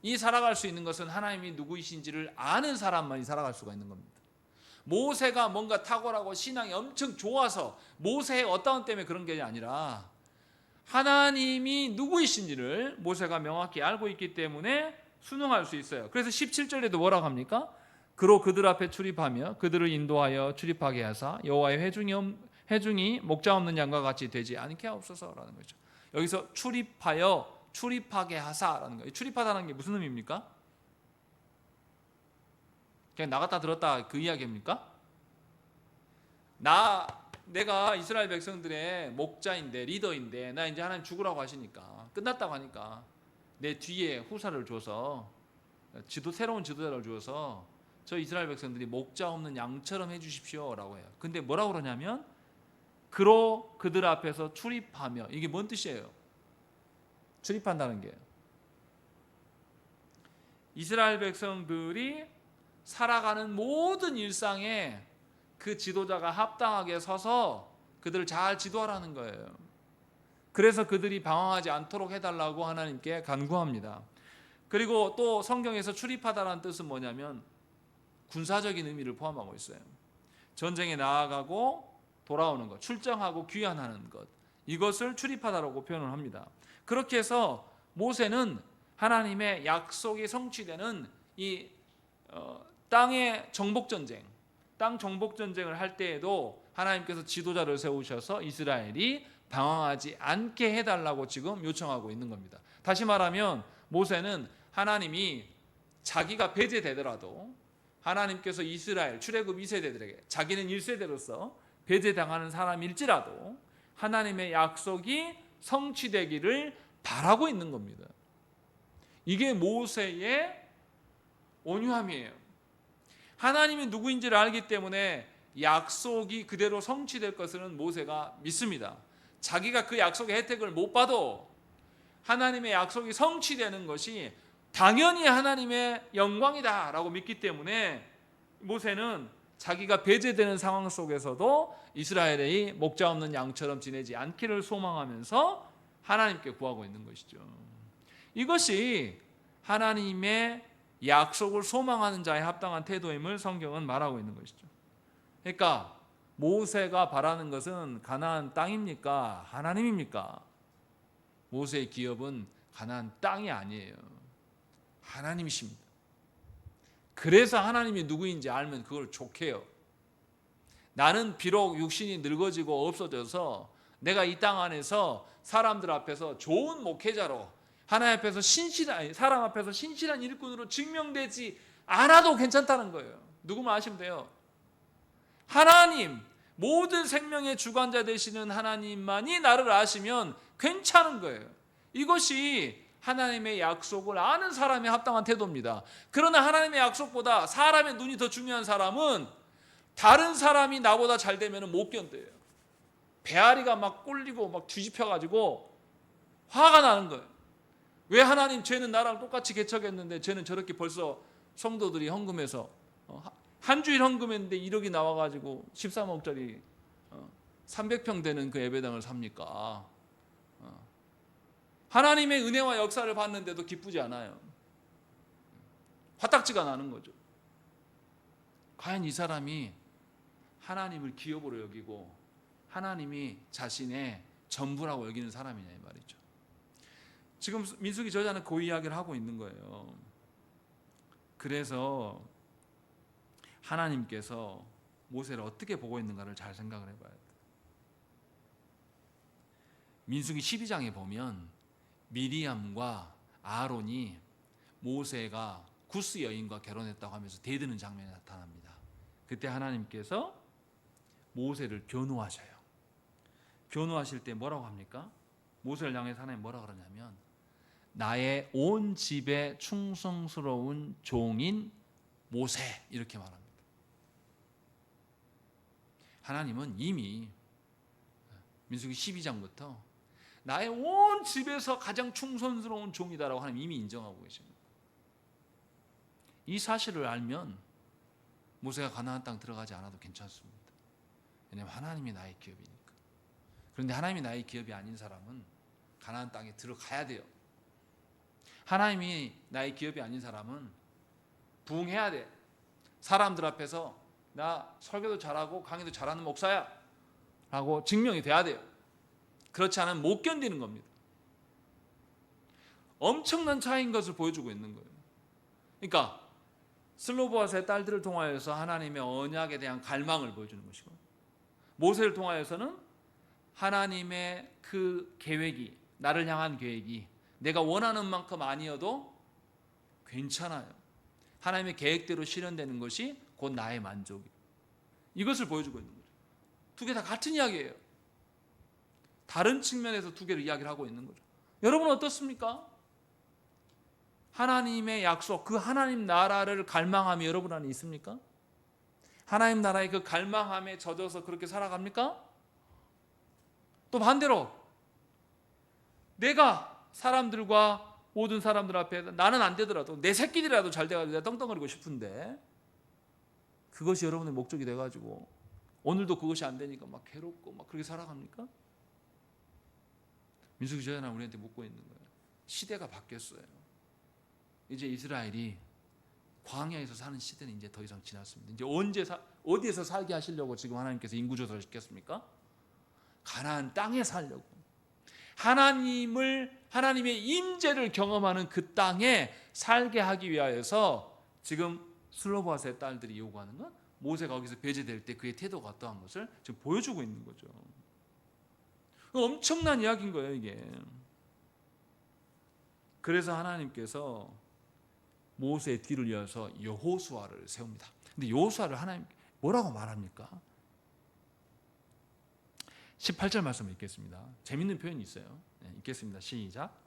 이 살아갈 수 있는 것은 하나님이 누구이신지를 아는 사람만이 살아갈 수가 있는 겁니다. 모세가 뭔가 탁월하고 신앙이 엄청 좋아서 모세의 어떠한 때문에 그런 게 아니라 하나님이 누구이신지를 모세가 명확히 알고 있기 때문에 순응할 수 있어요. 그래서 17절에도 뭐라고 합니까? 그로 그들 앞에 출입하며 그들을 인도하여 출입하게 하사 여호와의 회중이 목자 없는 양과 같이 되지 않게 하옵소서라는 거죠. 여기서 출입하게 하사라는 거예요. 출입하다는 게 무슨 의미입니까? 그냥 나갔다 들었다 그 이야기입니까? 내가 이스라엘 백성들의 목자인데 리더인데 나 이제 하나님 죽으라고 하시니까 끝났다고 하니까 내 뒤에 후사를 줘서 새로운 지도자를 주어서 저 이스라엘 백성들이 목자 없는 양처럼 해주십시오 라고 해요. 근데 뭐라고 그러냐면 그로 그들 앞에서 출입하며, 이게 뭔 뜻이에요? 출입한다는 게 이스라엘 백성들이 살아가는 모든 일상에 그 지도자가 합당하게 서서 그들을 잘 지도하라는 거예요. 그래서 그들이 방황하지 않도록 해달라고 하나님께 간구합니다. 그리고 또 성경에서 출입하다라는 뜻은 뭐냐면 군사적인 의미를 포함하고 있어요. 전쟁에 나아가고 돌아오는 것, 출정하고 귀환하는 것, 이것을 출입하다라고 표현을 합니다. 그렇게 해서 모세는 하나님의 약속이 성취되는 이 땅의 정복전쟁, 땅 정복전쟁을 할 때에도 하나님께서 지도자를 세우셔서 이스라엘이 방황하지 않게 해달라고 지금 요청하고 있는 겁니다. 다시 말하면 모세는 하나님이 자기가 배제되더라도 하나님께서 이스라엘 출애굽 2세대들에게 자기는 1세대로서 배제당하는 사람일지라도 하나님의 약속이 성취되기를 바라고 있는 겁니다. 이게 모세의 온유함이에요. 하나님이 누구인지를 알기 때문에 약속이 그대로 성취될 것은 모세가 믿습니다. 자기가 그 약속의 혜택을 못 봐도 하나님의 약속이 성취되는 것이 당연히 하나님의 영광이다라고 믿기 때문에 모세는 자기가 배제되는 상황 속에서도 이스라엘의 목자 없는 양처럼 지내지 않기를 소망하면서 하나님께 구하고 있는 것이죠. 이것이 하나님의 약속을 소망하는 자의 합당한 태도임을 성경은 말하고 있는 것이죠. 그러니까 모세가 바라는 것은 가나안 땅입니까? 하나님입니까? 모세의 기업은 가나안 땅이 아니에요. 하나님이십니다. 그래서 하나님이 누구인지 알면 그걸 좋게 해요. 나는 비록 육신이 늙어지고 없어져서 내가 이 땅 안에서 사람들 앞에서 좋은 목회자로, 하나님 앞에서 사람 앞에서 신실한 일꾼으로 증명되지 않아도 괜찮다는 거예요. 누구만 아시면 돼요. 하나님, 모든 생명의 주관자 되시는 하나님만이 나를 아시면 괜찮은 거예요. 이것이 하나님의 약속을 아는 사람의 합당한 태도입니다. 그러나 하나님의 약속보다 사람의 눈이 더 중요한 사람은 다른 사람이 나보다 잘 되면 못 견뎌요. 배앓이가 막 꼴리고 막 뒤집혀가지고 화가 나는 거예요. 왜 하나님, 쟤는 나랑 똑같이 개척했는데 쟤는 저렇게 벌써 성도들이 헌금해서 한 주일 헌금했는데 1억이 나와가지고 13억짜리 300평 되는 그 예배당을 삽니까? 하나님의 은혜와 역사를 봤는데도 기쁘지 않아요. 화딱지가 나는 거죠. 과연 이 사람이 하나님을 기업으로 여기고 하나님이 자신의 전부라고 여기는 사람이냐 이 말이죠. 지금 민수기 저자는 그 이야기를 하고 있는 거예요. 그래서 하나님께서 모세를 어떻게 보고 있는가를 잘 생각을 해봐야 돼요. 민수기 12장에 보면 미리암과 아론이 모세가 구스 여인과 결혼했다고 하면서 대드는 장면이 나타납니다. 그때 하나님께서 모세를 교노하셔요. 교노하실 때 뭐라고 합니까? 모세를 향해서 하나님 뭐라고 그러냐면 나의 온 집에 충성스러운 종인 모세, 이렇게 말합니다. 하나님은 이미 민수기 12장부터 나의 온 집에서 가장 충성스러운 종이다라고 하나님 이미 인정하고 계십니다. 이 사실을 알면 모세가 가나안 땅 들어가지 않아도 괜찮습니다. 왜냐하면 하나님이 나의 기업이니까. 그런데 하나님이 나의 기업이 아닌 사람은 가나안 땅에 들어가야 돼요. 하나님이 나의 기업이 아닌 사람은 부응해야 돼. 사람들 앞에서 나 설교도 잘하고 강의도 잘하는 목사야 라고 증명이 돼야 돼요. 그렇지 않으면 못 견디는 겁니다. 엄청난 차이인 것을 보여주고 있는 거예요. 그러니까 슬로보아스의 딸들을 통하여서 하나님의 언약에 대한 갈망을 보여주는 것이고, 모세를 통하여서는 하나님의 그 계획이, 나를 향한 계획이 내가 원하는 만큼 아니어도 괜찮아요. 하나님의 계획대로 실현되는 것이 곧 나의 만족이. 이것을 보여주고 있는 거죠. 두 개 다 같은 이야기예요. 다른 측면에서 두 개를 이야기를 하고 있는 거죠. 여러분은 어떻습니까? 하나님의 약속, 그 하나님 나라를 갈망함이 여러분 안에 있습니까? 하나님 나라의 그 갈망함에 젖어서 그렇게 살아갑니까? 또 반대로 내가 사람들과 모든 사람들 앞에 나는 안 되더라도 내 새끼들이라도 잘 돼가지고 내가 떵떵거리고 싶은데 그것이 여러분의 목적이 돼가지고 오늘도 그것이 안 되니까 막 괴롭고 막 그렇게 살아갑니까? 민수기 저자는 우리한테 묻고 있는 거예요. 시대가 바뀌었어요. 이제 이스라엘이 광야에서 사는 시대는 이제 더 이상 지났습니다. 이제 어디에서 살게 하시려고 지금 하나님께서 인구조사를 시켰습니까? 가나안 땅에 살려고. 하나님의 임재를 경험하는 그 땅에 살게 하기 위하여서 지금 슬로바스의 딸들이 요구하는 건 모세가 거기서 배제될 때 그의 태도가 어떠한 것을 지금 보여주고 있는 거죠. 엄청난 이야기인 거예요, 이게. 그래서 하나님께서 모세의 뒤를 이어서 여호수아를 세웁니다. 근데 여호수아를 하나님 뭐라고 말합니까? 18절 말씀을 읽겠습니다. 재밌는 표현이 있어요. 네, 읽겠습니다. 시작.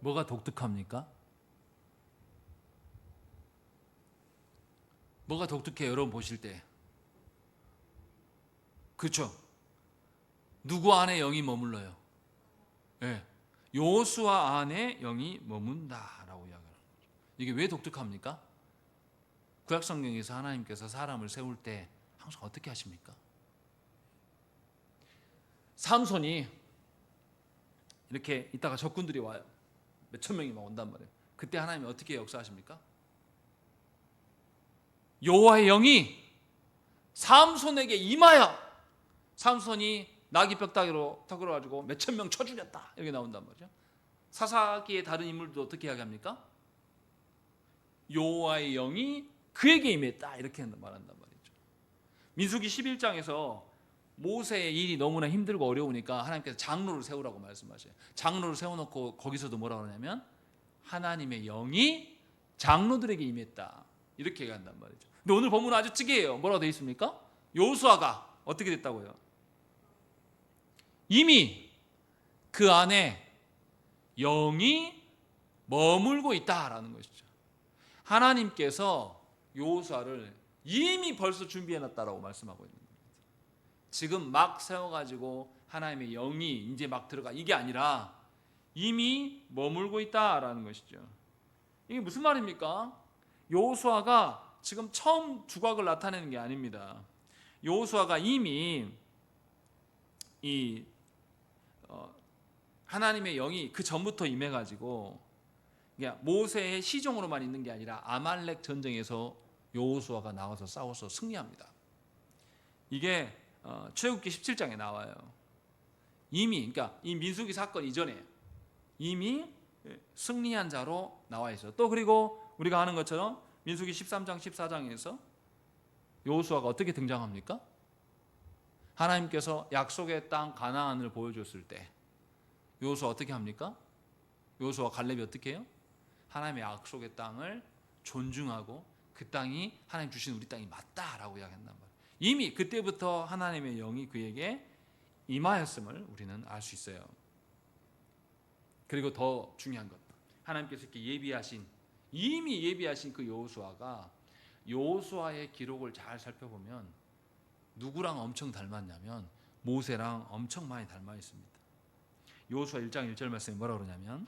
뭐가 독특합니까? 뭐가 독특해요, 여러분 보실 때? 그렇죠? 누구 안에 영이 머물러요? 네. 여호수아 안에 영이 머문다라고 이야기합니다. 이게 왜 독특합니까? 구약성경에서 하나님께서 사람을 세울 때 항상 어떻게 하십니까? 삼손이 이렇게 있다가 적군들이 와요. 몇천 명이 막 온단 말이에요. 그때 하나님이 어떻게 역사하십니까? 여호와의 영이 삼손에게 임하여 삼손이 나귀 뼈다귀로 턱을가지고 몇천 명 쳐 죽였다 이렇게 나온단 말이죠. 사사기의 다른 인물도 어떻게 이야기합니까? 여호와의 영이 그에게 임했다 이렇게 말한단 말이죠. 민수기 11장에서 모세의 일이 너무나 힘들고 어려우니까 하나님께서 장로를 세우라고 말씀하셔요. 장로를 세워놓고 거기서도 뭐라 그러냐면 하나님의 영이 장로들에게 임했다 이렇게 얘기한단 말이죠. 근데 오늘 본문은 아주 특이해요. 뭐라고 되어 있습니까? 여호수아가 어떻게 됐다고요? 이미 그 안에 영이 머물고 있다라는 것이죠. 하나님께서 여호수아를 이미 벌써 준비해놨다라고 말씀하고 있는 겁니다. 지금 막 세워가지고 하나님의 영이 이제 막 들어가 이게 아니라 이미 머물고 있다라는 것이죠. 이게 무슨 말입니까? 여호수아가 지금 처음 두각을 나타내는 게 아닙니다. 여호수아가 이미 하나님의 영이 그 전부터 임해가지고 모세의 시종으로만 있는 게 아니라 아말렉 전쟁에서 여호수아가 나와서 싸워서 승리합니다. 이게 출애굽기 17장에 나와요. 이미 그러니까 이 민수기 사건 이전에 이미 승리한 자로 나와 있어요. 또 그리고 우리가 아는 것처럼 민수기 13장 14장에서 여호수아가 어떻게 등장합니까? 하나님께서 약속의 땅 가나안을 보여줬을 때 여호수아 어떻게 합니까? 여호수아 갈렙이 어떻게 해요? 하나님의 약속의 땅을 존중하고 그 땅이 하나님 주신 우리 땅이 맞다라고 이야기한단 말이에요. 이미 그때부터 하나님의 영이 그에게 임하였음을 우리는 알 수 있어요. 그리고 더 중요한 것, 하나님께서 이렇게 이미 예비하신 그 여호수아가 여호수아의 기록을 잘 살펴보면 누구랑 엄청 닮았냐면 모세랑 엄청 많이 닮아 있습니다. 여호수아 1장 1절 말씀에 뭐라 그러냐면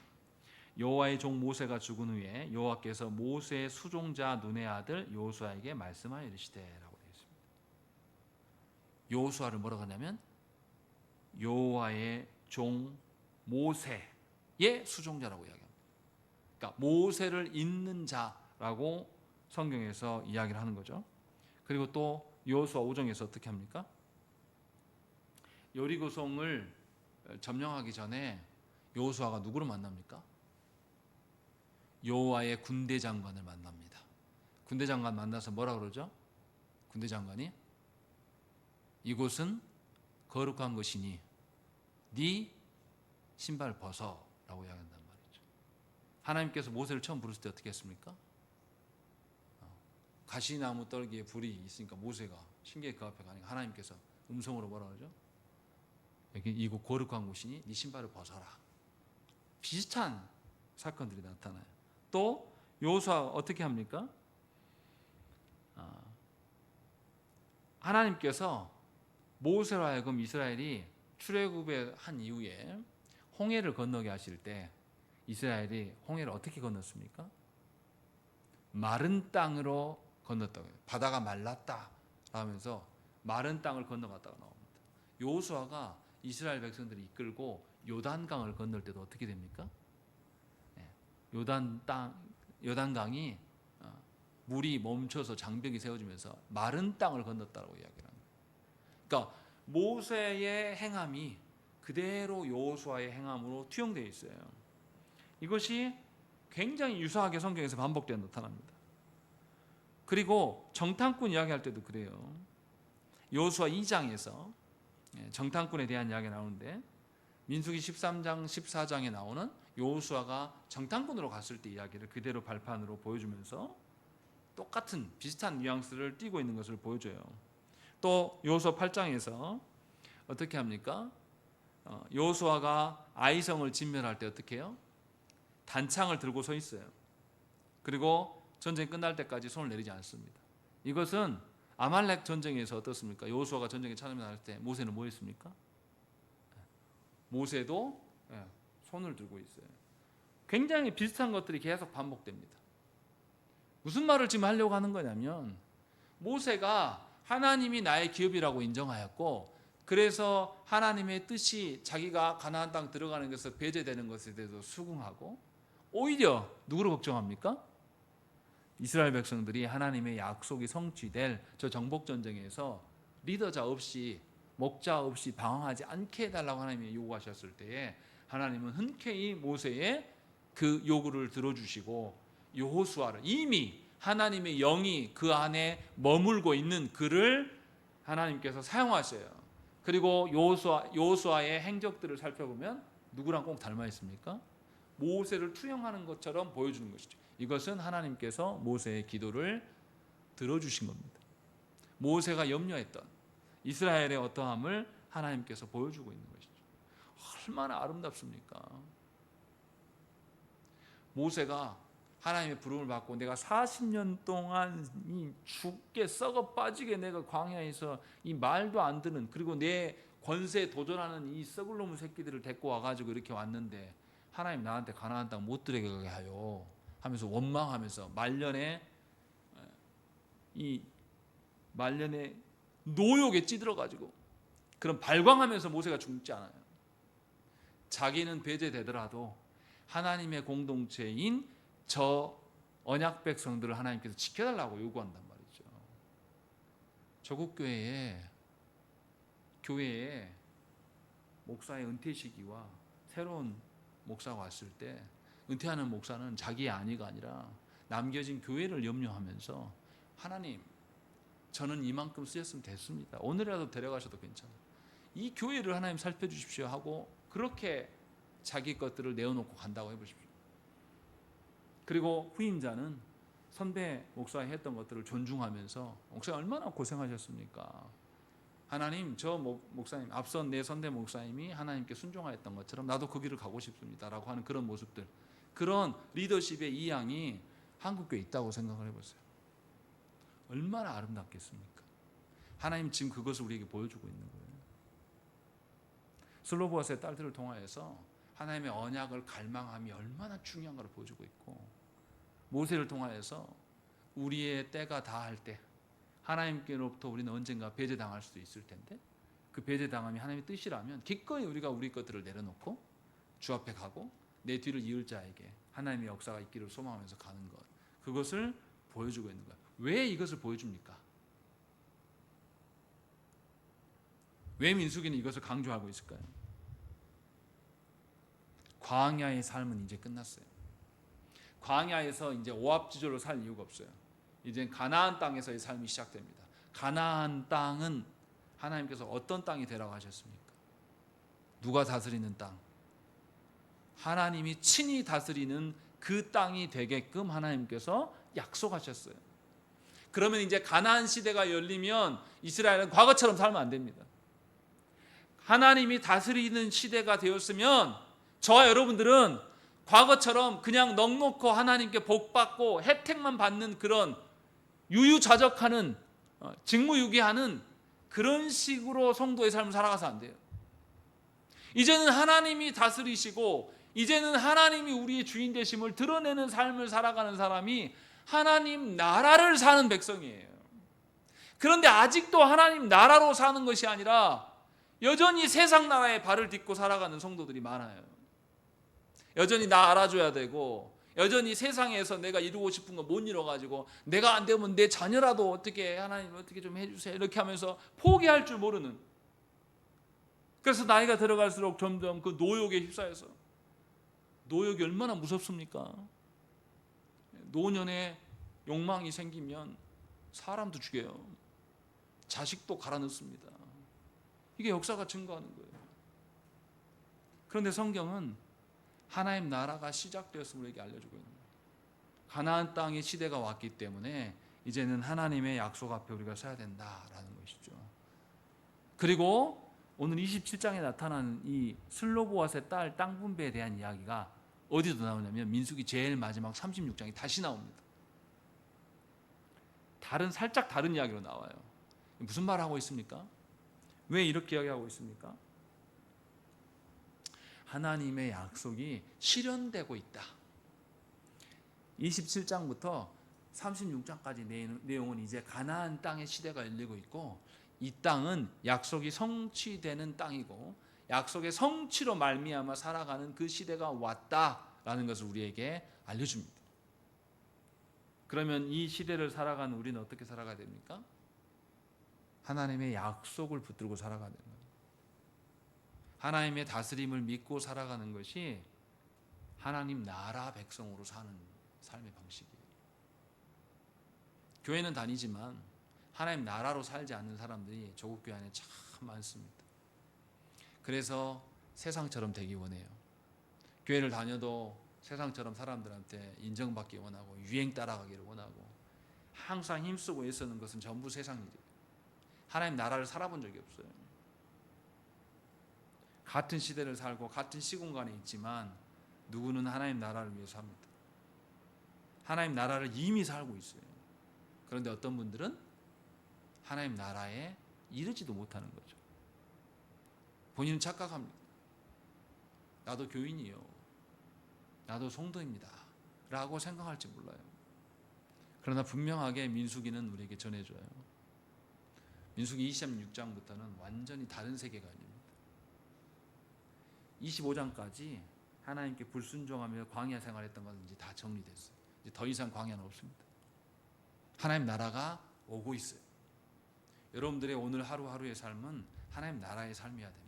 여호와의 종 모세가 죽은 후에 여호와께서 모세의 수종자 눈의 아들 여호수아에게 말씀하여 이르시되라고 되어 있습니다. 여호수아를 뭐라고 하냐면 여호와의 종 모세의 수종자라고 이야기합니다. 그러니까 모세를 잇는 자라고 성경에서 이야기를 하는 거죠. 그리고 또 여호수아 5장에서 어떻게 합니까? 여리고성을 점령하기 전에 여호수아가 누구를 만납니까? 여호와의 군대 장관을 만납니다. 군대 장관 만나서 뭐라 그러죠? 군대 장관이 이곳은 거룩한 것이니 네 신발 벗어라고 이야기한단 말이죠. 하나님께서 모세를 처음 부르실 때 어떻게 했습니까? 가시나무 떨기에 불이 있으니까 모세가 신기하게 그 앞에 가니까 하나님께서 음성으로 뭐라 그러죠? 여기 이곳 거룩한 곳이니 네 신발을 벗어라. 비슷한 사건들이 나타나요. 또 여호수아 어떻게 합니까? 하나님께서 모세로 하여금 이스라엘이 출애굽에 한 이후에 홍해를 건너게 하실 때 이스라엘이 홍해를 어떻게 건넜습니까? 마른 땅으로 건넜다고 해요. 바다가 말랐다 하면서 마른 땅을 건너갔다가 나옵니다. 여호수아가 이스라엘 백성들이 이끌고 요단강을 건널 때도 어떻게 됩니까? 요단강이 물이 멈춰서 장벽이 세워지면서 마른 땅을 건넜다고 이야기를 합니다. 그러니까 모세의 행함이 그대로 여호수아의 행함으로 투영되어 있어요. 이것이 굉장히 유사하게 성경에서 반복되어 나타납니다. 그리고 정탐꾼 이야기할 때도 그래요. 여호수아 2장에서 정탐꾼에 대한 이야기가 나오는데 민수기 13장 14장에 나오는 여호수아가 정탐꾼으로 갔을 때 이야기를 그대로 발판으로 보여주면서 똑같은 비슷한 뉘앙스를 띠고 있는 것을 보여줘요. 또 여호수아 8장에서 어떻게 합니까? 여호수아가 아이성을 진멸할 때 어떻게 해요? 단창을 들고 서 있어요. 그리고 전쟁이 끝날 때까지 손을 내리지 않습니다. 이것은 아말렉 전쟁에서 어떻습니까? 여호수아가 전쟁에 참여할 때 모세는 뭐 했습니까? 모세도 손을 들고 있어요. 굉장히 비슷한 것들이 계속 반복됩니다. 무슨 말을 지금 하려고 하는 거냐면 모세가 하나님이 나의 기업이라고 인정하였고 그래서 하나님의 뜻이 자기가 가나안 땅 들어가는 것에서 배제되는 것에 대해서 수긍하고 오히려 누구를 걱정합니까? 이스라엘 백성들이 하나님의 약속이 성취될 저 정복 전쟁에서 리더자 없이 목자 없이 방황하지 않게 해달라고 하나님이 요구하셨을 때에 하나님은 흔쾌히 모세의 그 요구를 들어주시고 여호수아를, 이미 하나님의 영이 그 안에 머물고 있는 그를 하나님께서 사용하셔요. 그리고 여호수아의 행적들을 살펴보면 누구랑 꼭 닮아 있습니까? 모세를 투영하는 것처럼 보여주는 것이죠. 이것은 하나님께서 모세의 기도를 들어주신 겁니다. 모세가 염려했던 이스라엘의 어떠함을 하나님께서 보여주고 있는 것이죠. 얼마나 아름답습니까? 모세가 하나님의 부름을 받고 내가 40년 동안 이 죽게 썩어 빠지게 내가 광야에서 이 말도 안 듣는, 그리고 내 권세에 도전하는 이 썩을 놈의 새끼들을 데리고 와가지고 이렇게 왔는데 하나님 나한테 가나안 땅 못 들어가게 하여 하면서 원망하면서 말년에 노욕에 찌들어가지고 그런 발광하면서 모세가 죽지 않아요. 자기는 배제되더라도 하나님의 공동체인 저 언약 백성들을 하나님께서 지켜달라고 요구한단 말이죠. 조국 교회에 목사의 은퇴 시기와 새로운 목사가 왔을 때 은퇴하는 목사는 자기의 안위가 아니라 남겨진 교회를 염려하면서 하나님, 저는 이만큼 쓰였으면 됐습니다. 오늘이라도 데려가셔도 괜찮아요. 이 교회를 하나님 살펴주십시오 하고 그렇게 자기 것들을 내어놓고 간다고 해보십시오. 그리고 후임자는 선배 목사가 했던 것들을 존중하면서 목사님 얼마나 고생하셨습니까? 하나님, 저 목사님, 앞선 내 선대 목사님이 하나님께 순종하였던 것처럼 나도 그 길을 가고 싶습니다 라고 하는 그런 모습들, 그런 리더십의 이양이 한국교회에 있다고 생각을 해보세요. 얼마나 아름답겠습니까? 하나님 지금 그것을 우리에게 보여주고 있는 거예요. 슬로보아스의 딸들을 통하여서 하나님의 언약을 갈망함이 얼마나 중요한 걸 보여주고 있고, 모세를 통하여서 우리의 때가 다할 때 하나님께로부터 우리는 언젠가 배제당할 수도 있을 텐데 그 배제당함이 하나님의 뜻이라면 기꺼이 우리가 우리 것들을 내려놓고 주 앞에 가고 내 뒤를 이을 자에게 하나님의 역사가 있기를 소망하면서 가는 것, 그것을 보여주고 있는 거예요. 왜 이것을 보여줍니까? 왜 민수기는 이것을 강조하고 있을까요? 광야의 삶은 이제 끝났어요. 광야에서 이제 오합지졸로 살 이유가 없어요. 이제 가나안 땅에서의 삶이 시작됩니다. 가나안 땅은 하나님께서 어떤 땅이 되라고 하셨습니까? 누가 다스리는 땅? 하나님이 친히 다스리는 그 땅이 되게끔 하나님께서 약속하셨어요. 그러면 이제 가나안 시대가 열리면 이스라엘은 과거처럼 살면 안 됩니다. 하나님이 다스리는 시대가 되었으면 저와 여러분들은 과거처럼 그냥 넉넉고 하나님께 복받고 혜택만 받는 그런 유유자적하는 직무유기하는 그런 식으로 성도의 삶을 살아가서 안 돼요. 이제는 하나님이 다스리시고 이제는 하나님이 우리의 주인 되심을 드러내는 삶을 살아가는 사람이 하나님 나라를 사는 백성이에요. 그런데 아직도 하나님 나라로 사는 것이 아니라 여전히 세상 나라에 발을 딛고 살아가는 성도들이 많아요. 여전히 나 알아줘야 되고 여전히 세상에서 내가 이루고 싶은 거 못 이뤄가지고 내가 안 되면 내 자녀라도 어떻게 하나님 어떻게 좀 해주세요 이렇게 하면서 포기할 줄 모르는, 그래서 나이가 들어갈수록 점점 그 노욕에 휩싸여서, 노욕이 얼마나 무섭습니까? 노년에 욕망이 생기면 사람도 죽여요. 자식도 갈아넣습니다. 이게 역사가 증거하는 거예요. 그런데 성경은 하나님 나라가 시작되었음을 우리에게 알려주고 있는 거예요. 가나안 땅의 시대가 왔기 때문에 이제는 하나님의 약속 앞에 우리가 서야 된다라는 것이죠. 그리고 오늘 27장에 나타나는 이 슬로보아스의 딸 땅 분배에 대한 이야기가 어디서 나오냐면 민수기 제일 마지막 36장이 다시 나옵니다. 살짝 다른 이야기로 나와요. 무슨 말 하고 있습니까? 왜 이렇게 이야기하고 있습니까? 하나님의 약속이 실현되고 있다. 27장부터 36장까지 내용은 이제 가나안 땅의 시대가 열리고 있고, 이 땅은 약속이 성취되는 땅이고 약속의 성취로 말미암아 살아가는 그 시대가 왔다라는 것을 우리에게 알려줍니다. 그러면 이 시대를 살아가는 우리는 어떻게 살아가야 됩니까? 하나님의 약속을 붙들고 살아가는 거예요. 하나님의 다스림을 믿고 살아가는 것이 하나님 나라 백성으로 사는 삶의 방식이에요. 교회는 다니지만 하나님 나라로 살지 않는 사람들이 조국교회 안에 참 많습니다. 그래서 세상처럼 되기 원해요. 교회를 다녀도 세상처럼 사람들한테 인정받기 원하고 유행 따라가기를 원하고 항상 힘쓰고 애쓰는 것은 전부 세상 일이에요. 하나님 나라를 살아본 적이 없어요. 같은 시대를 살고 같은 시공간에 있지만 누구는 하나님 나라를 위해 삽니다. 하나님 나라를 이미 살고 있어요. 그런데 어떤 분들은 하나님 나라에 이르지도 못하는 거죠. 본인은 착각합니다. 나도 교인이요. 나도 성도입니다. 라고 생각할지 몰라요. 그러나 분명하게 민수기는 우리에게 전해줘요. 민수기 26장부터는 완전히 다른 세계관입니다. 25장까지 하나님께 불순종하며 광야 생활했던 것은 이제 다 정리됐어요. 이제 더 이상 광야는 없습니다. 하나님 나라가 오고 있어요. 여러분들의 오늘 하루하루의 삶은 하나님 나라의 삶이어야 됩니다.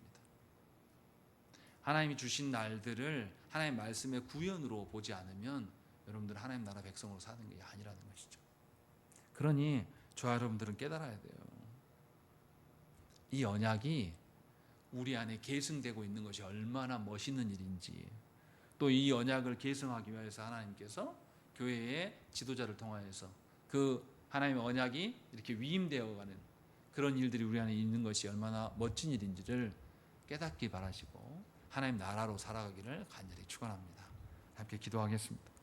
하나님이 주신 날들을 하나님 말씀의 구현으로 보지 않으면 여러분들은 하나님 나라 백성으로 사는 게 아니라는 것이죠. 그러니 저와 여러분들은 깨달아야 돼요. 이 언약이 우리 안에 계승되고 있는 것이 얼마나 멋있는 일인지, 또 이 언약을 계승하기 위해서 하나님께서 교회의 지도자를 통하여서 그 하나님의 언약이 이렇게 위임되어가는 그런 일들이 우리 안에 있는 것이 얼마나 멋진 일인지를 깨닫기 바라시고 하나님 나라로 살아가기를 간절히 축원합니다. 함께 기도하겠습니다.